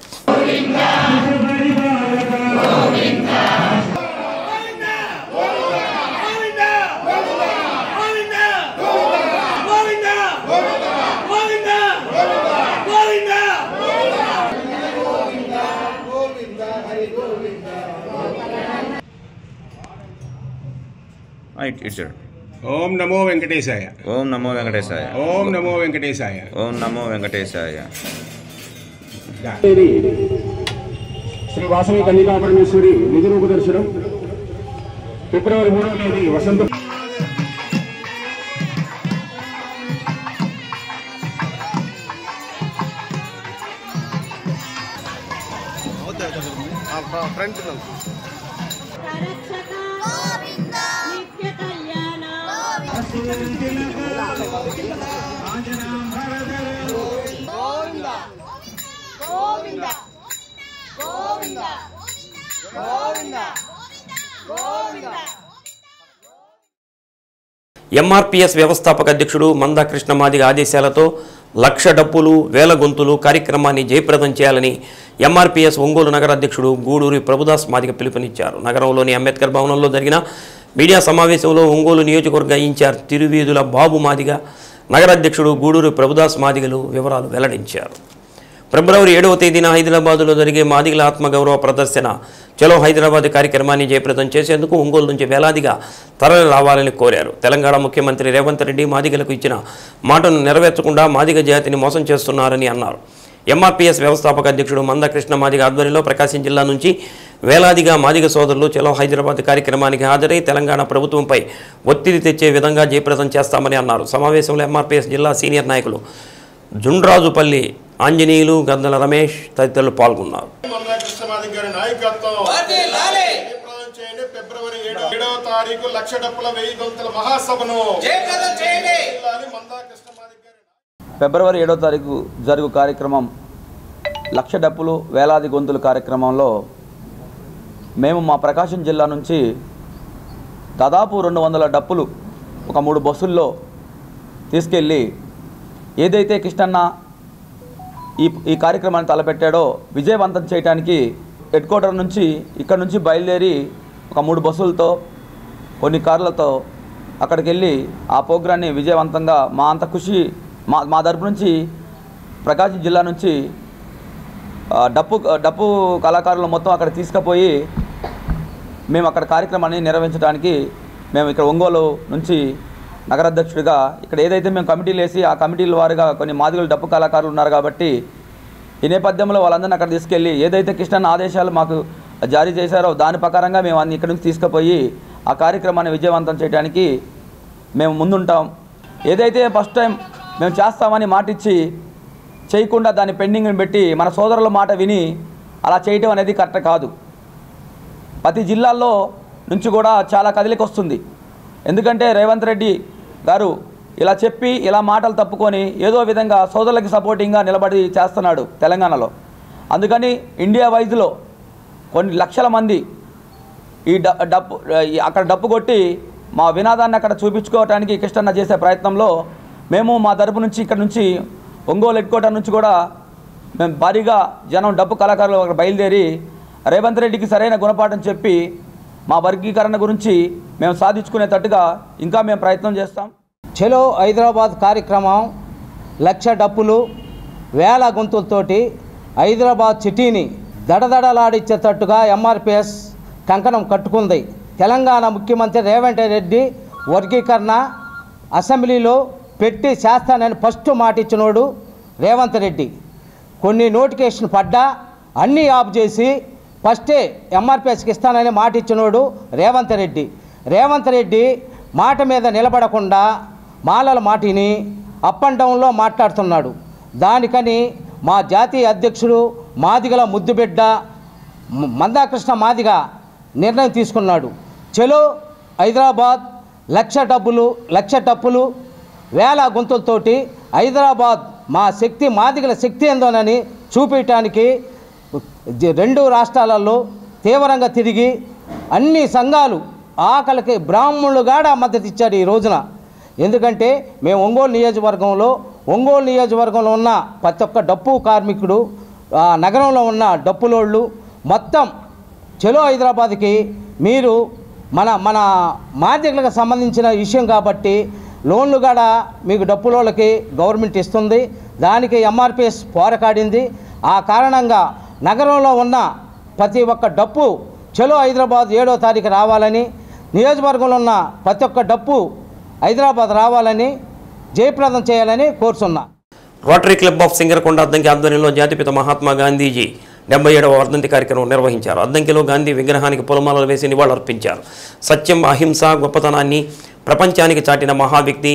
ఓం నమో వెంకటేశాయ. ఓం నమో వెంకటేశాయ. ఓం నమో వెంకటేశాయ. ఓం నమో వెంకటేశాయ. శ్రీ వాసవి కన్యకా పరమేశ్వరి నిజరూప దర్శనం ఫిబ్రవరి 3వ తేదీ వసంత ఫ్రంట్ నిత్య కళ్యాణ ఎంఆర్పీఎస్ వ్యవస్థాపక అధ్యక్షుడు మందా కృష్ణ మాదిగ ఆదేశాలతో 1,00,000 డప్పులు 1,000 గొంతులు కార్యక్రమాన్ని జయప్రదం చేయాలని ఎంఆర్పీఎస్ ఒంగోలు నగర అధ్యక్షుడు గూడూరి ప్రభుదాస్ మాదిగ పిలుపునిచ్చారు. నగరంలోని అంబేద్కర్ భవనంలో జరిగిన మీడియా సమావేశంలో ఒంగోలు నియోజకవర్గ ఇన్ఛార్జ్ తిరువీధుల బాబు మాదిగ, నగర అధ్యక్షుడు గూడూరి ప్రభుదాస్ మాదిగలు వివరాలు వెల్లడించారు. ఫిబ్రవరి 7వ తేదీన హైదరాబాదులో జరిగే మాదిగల ఆత్మగౌరవ ప్రదర్శన చలో హైదరాబాద్ కార్యక్రమాన్ని జయప్రదం చేసేందుకు ఒంగోలు నుంచి వేలాదిగా తరలి రావాలని కోరారు. తెలంగాణ ముఖ్యమంత్రి రేవంత్ రెడ్డి మాదిగలకు ఇచ్చిన మాటను నెరవేర్చకుండా మాదిగ జాతిని మోసం చేస్తున్నారని అన్నారు. ఎంఆర్పీఎస్ వ్యవస్థాపక అధ్యక్షుడు మందా కృష్ణ మాదిగ ఆధ్వర్యంలో ప్రకాశం జిల్లా నుంచి వేలాదిగా మాదిగ సోదరులు చలో హైదరాబాద్ కార్యక్రమానికి హాజరై తెలంగాణ ప్రభుత్వంపై ఒత్తిడి తెచ్చే విధంగా జయప్రదం చేస్తామని అన్నారు. సమావేశంలో ఎంఆర్పీఎస్ జిల్లా సీనియర్ నాయకులు జుండ్రాజుపల్లి ఆంజనేయులు, గద్దల రమేష్ తదితరులు పాల్గొన్నారు. ఫిబ్రవరి 7వ తారీఖు 1,00,000 డప్పుల 1,000 గొంతుల మహాసభను ఫిబ్రవరి 7వ తారీఖు జరుగు కార్యక్రమం 1,00,000 డప్పులు వేలాది గొంతుల కార్యక్రమంలో మేము మా ప్రకాశం జిల్లా నుంచి దాదాపు 200 డప్పులు ఒక 3 బస్సుల్లో తీసుకెళ్ళి ఏదైతే కృష్ణన్న ఈ కార్యక్రమాన్ని తలపెట్టాడో విజయవంతం చేయడానికి హెడ్ క్వార్టర్ నుంచి ఇక్కడ నుంచి బయలుదేరి ఒక 3 బస్సులతో కొన్ని కార్లతో అక్కడికి వెళ్ళి ఆ ప్రోగ్రాన్ని విజయవంతంగా మా అంత కృషి మా తరపు నుంచి ప్రకాశం జిల్లా నుంచి డప్పు కళాకారులు మొత్తం అక్కడ తీసుకుపోయి మేము అక్కడ కార్యక్రమాన్ని నిర్వహించడానికి మేము ఇక్కడ ఒంగోలు నుంచి నగరాధ్యక్షుడిగా ఇక్కడ ఏదైతే మేము కమిటీలు వేసి ఆ కమిటీల వారిగా కొన్ని మాదిగలు డప్పు కళాకారులు ఉన్నారు కాబట్టి ఈ నేపథ్యంలో వాళ్ళందరినీ అక్కడ తీసుకెళ్ళి ఏదైతే కృష్ణన్న ఆదేశాలు మాకు జారీ చేశారో దాని ప్రకారంగా మేము అన్ని ఇక్కడ నుంచి తీసుకుపోయి ఆ కార్యక్రమాన్ని విజయవంతం చేయడానికి మేము ముందుంటాం. ఏదైతే ఫస్ట్ టైం మేము చేస్తామని మాటిచ్చి చేయకుండా దాన్ని పెండింగ్ని పెట్టి మన సోదరుల మాట విని అలా చేయటం అనేది కరెక్ట్ కాదు. ప్రతి జిల్లాల్లో నుంచి కూడా చాలా కదలిక వస్తుంది. ఎందుకంటే రేవంత్ రెడ్డి గారు ఇలా చెప్పి ఇలా మాటలు తప్పుకొని ఏదో విధంగా సోదరులకి సపోర్టింగ్గా నిలబడి చేస్తున్నాడు తెలంగాణలో. అందుకని ఇండియా వైజ్లో కొన్ని లక్షల మంది ఈ అక్కడ డప్పు కొట్టి మా వినాదాన్ని అక్కడ చూపించుకోవడానికి కృష్ణన్న చేసే ప్రయత్నంలో మేము మా తరపు నుంచి ఇక్కడ నుంచి ఒంగోలు హెడ్ క్వార్టర్ నుంచి కూడా మేము భారీగా జనం డప్పు కళాకారులు అక్కడ బయలుదేరి రేవంత్ రెడ్డికి సరైన గుణపాఠం చెప్పి మా వర్గీకరణ గురించి మేము సాధించుకునేటట్టుగా ఇంకా మేము ప్రయత్నం చేస్తాం. చలో హైదరాబాద్ కార్యక్రమం 1,00,000 డప్పులు 1,000 గొంతులతోటి హైదరాబాద్ సిటీని దడదడలాడించేటట్టుగా ఎంఆర్పీఎస్ కంకణం కట్టుకుంది. తెలంగాణ ముఖ్యమంత్రి రేవంత్ రెడ్డి వర్గీకరణ అసెంబ్లీలో పెట్టి చేస్తానని ఫస్ట్ మాట ఇచ్చినోడు రేవంత్ రెడ్డి. కొన్ని నోటిఫికేషన్ పడ్డా అన్నీ ఆఫ్ చేసి ఫస్టే ఎంఆర్పీఎస్కి ఇస్తానని మాట ఇచ్చినోడు రేవంత్ రెడ్డి. రేవంత్ రెడ్డి మాట మీద నిలబడకుండా మాలల మాటిని అప్ అండ్ డౌన్లో మాట్లాడుతున్నాడు. దానికని మా జాతీయ అధ్యక్షుడు మాదిగల ముద్దుబిడ్డ మందాకృష్ణ మాదిగ నిర్ణయం తీసుకున్నాడు. చలో హైదరాబాద్ 1,00,000 డప్పులు 1,000 గొంతులతోటి హైదరాబాద్ మా శక్తి మాదిగల శక్తి ఏందోనని చూపించడానికి 2 రాష్ట్రాలలో తీవ్రంగా తిరిగి అన్ని సంఘాలు ఆకలికి బ్రాహ్మణులు కూడా మద్దతు ఇచ్చారు ఈ రోజున. ఎందుకంటే మేము ఒంగోలు నియోజకవర్గంలో ఉన్న ప్రతి ఒక్క డప్పు కార్మికుడు, నగరంలో ఉన్న డప్పులోళ్ళు మొత్తం చలో హైదరాబాద్కి మీరు మన మాదిగలకు సంబంధించిన విషయం కాబట్టి లోన్లు కూడా మీకు డప్పులోళ్ళకి గవర్నమెంట్ ఇస్తుంది. దానికి ఎంఆర్పీఎస్ పోరాడింది. ఆ కారణంగా నగరంలో ఉన్న ప్రతి ఒక్క డప్పు చలో హైదరాబాద్ 7వ తారీఖు రావాలని, నియోజకవర్గంలో ఉన్న ప్రతి ఒక్క డప్పు హైదరాబాద్ రావాలని జయప్రదం చేయాలని కోరుతున్నా. Rotary club of Singarakonda Addanki ఆధ్వర్యంలో జాతిపిత మహాత్మా గాంధీజీ 77వ వర్ధంతి కార్యక్రమం నిర్వహించారు. అద్దంకిలో గాంధీ విగ్రహానికి పూలమాలలు వేసి నివాళులర్పించారు. సత్యం, అహింస గొప్పతనాన్ని ప్రపంచానికి చాటిన మహావ్యక్తి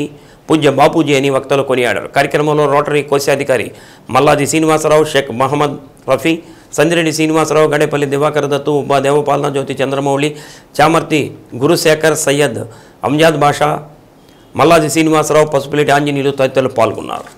పూజ్య బాపూజీ అని వక్తలు కొనియాడారు. కార్యక్రమంలో రోటరీ కోశాధికారి మల్లాది శ్రీనివాసరావు, షేక్ మహమ్మద్ రఫీ, సందిరెడ్డి శ్రీనివాసరావు, గడేపల్లి దివాకర్ దత్తు, ఉబ్బా దేవపాలన జ్యోతి చంద్రమౌళి, చామర్తి గురుశేఖర్, సయ్యద్ అమ్జాద్ బాషా, మల్లాది శ్రీనివాసరావు, పసుపులేటి ఆంజనేయులు తదితరులు పాల్గొన్నారు.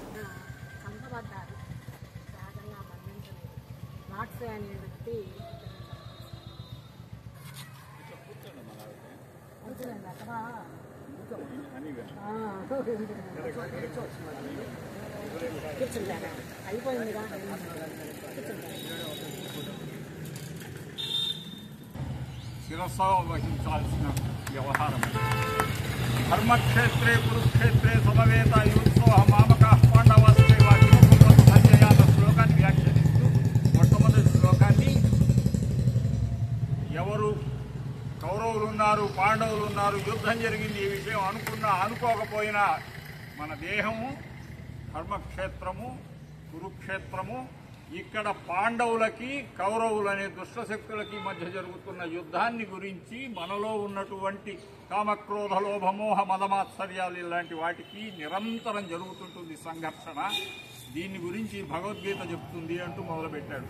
శిరస్సు వహించాల్సిన వ్యవహారం. ధర్మక్షేత్రే కురుక్షేత్రే సమవేత యుత్సోహ మామక పాండవాస్త్రేవ సంజయ అన్న శ్లోకాన్ని వ్యాఖ్యానిస్తూ మొట్టమొదటి శ్లోకాన్ని ఎవరు కౌరవులు ఉన్నారు, పాండవులు ఉన్నారు, యుద్ధం జరిగింది, ఈ విషయం అనుకున్నా అనుకోకపోయినా మన దేహము ధర్మక్షేత్రము, కురుక్షేత్రము, ఇక్కడ పాండవులకి కౌరవులనే దుష్టశక్తులకి మధ్య జరుగుతున్న యుద్ధాన్ని గురించి మనలో ఉన్నటువంటి కామక్రోధ లోభమోహ మదమాత్సర్యాలు ఇలాంటి వాటికి నిరంతరం జరుగుతుంటుంది సంఘర్షణ. దీని గురించి భగవద్గీత చెప్తుంది అంటూ మొదలుపెట్టాడు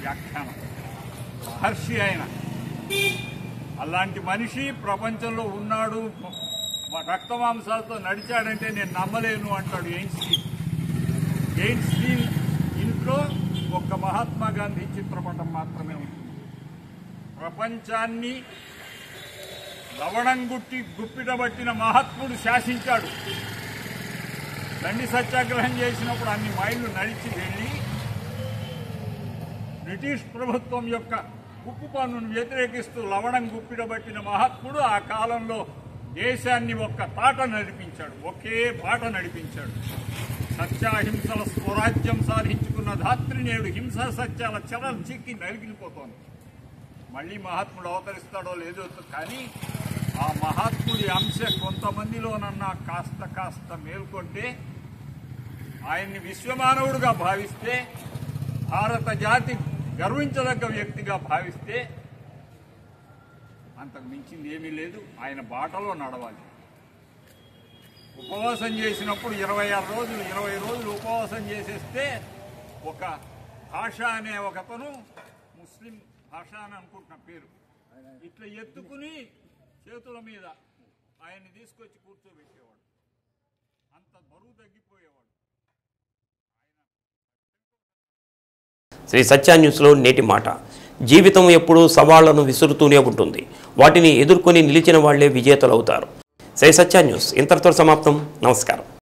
వ్యాఖ్యానం. మహర్షి ఆయన అలాంటి మనిషి ప్రపంచంలో ఉన్నాడు, రక్తమాంసాలతో నడిచాడంటే నేను నమ్మలేను అంటాడు ఎయిన్స్టీన్. ఇంట్లో ఒక్క మహాత్మా గాంధీ చిత్రపటం మాత్రమే ఉంటుంది. ప్రపంచాన్ని లవణం గుప్పిటబట్టిన మహాత్ముడు శాసించాడు. దండి సత్యాగ్రహం చేసినప్పుడు అన్ని మైళ్ళు నడిచి వెళ్ళి బ్రిటిష్ ప్రభుత్వం యొక్క ఉప్పు పన్నును వ్యతిరేకిస్తూ లవణం గుప్పిడబట్టిన మహాత్ముడు ఆ కాలంలో దేశాన్ని ఒక్క తాట నడిపించాడు, ఒకే బాట నడిపించాడు. సత్యాహింసల స్వరాజ్యం సాధించుకున్న ధాత్రి నేడు హింసా సత్యాల చెరలు చిక్కి నలిగిపోతోంది. మళ్ళీ మహాత్ముడు అవతరిస్తాడో లేదో కానీ ఆ మహాత్ముడి అంశ కొంతమందిలోనన్నా కాస్త మేల్కొంటే, ఆయన్ని విశ్వమానవుడుగా భావిస్తే, భారత జాతి గర్వించదగ్గ వ్యక్తిగా భావిస్తే అంతకు మించింది ఏమీ లేదు. ఆయన బాటలో నడవాలి. ఉపవాసం చేసినప్పుడు 20 రోజులు ఉపవాసం చేసేస్తే ఒక భాష అనే ఒకతను, ముస్లిం భాష అని అనుకుంటున్న పేరు, ఇట్లా ఎత్తుకుని చేతుల మీద ఆయన్ని తీసుకొచ్చి కూర్చోబెట్టేవాడు. అంత బరువు తగ్గిపోయేవాడు. శ్రీ సత్య న్యూస్లో నేటి మాట. జీవితం ఎప్పుడూ సవాళ్లను విసురుతూనే ఉంటుంది. వాటిని ఎదుర్కొని నిలిచిన వాళ్లే విజేతలవుతారు. శ్రీ సత్య న్యూస్ ఇంతటితో సమాప్తం. నమస్కారం.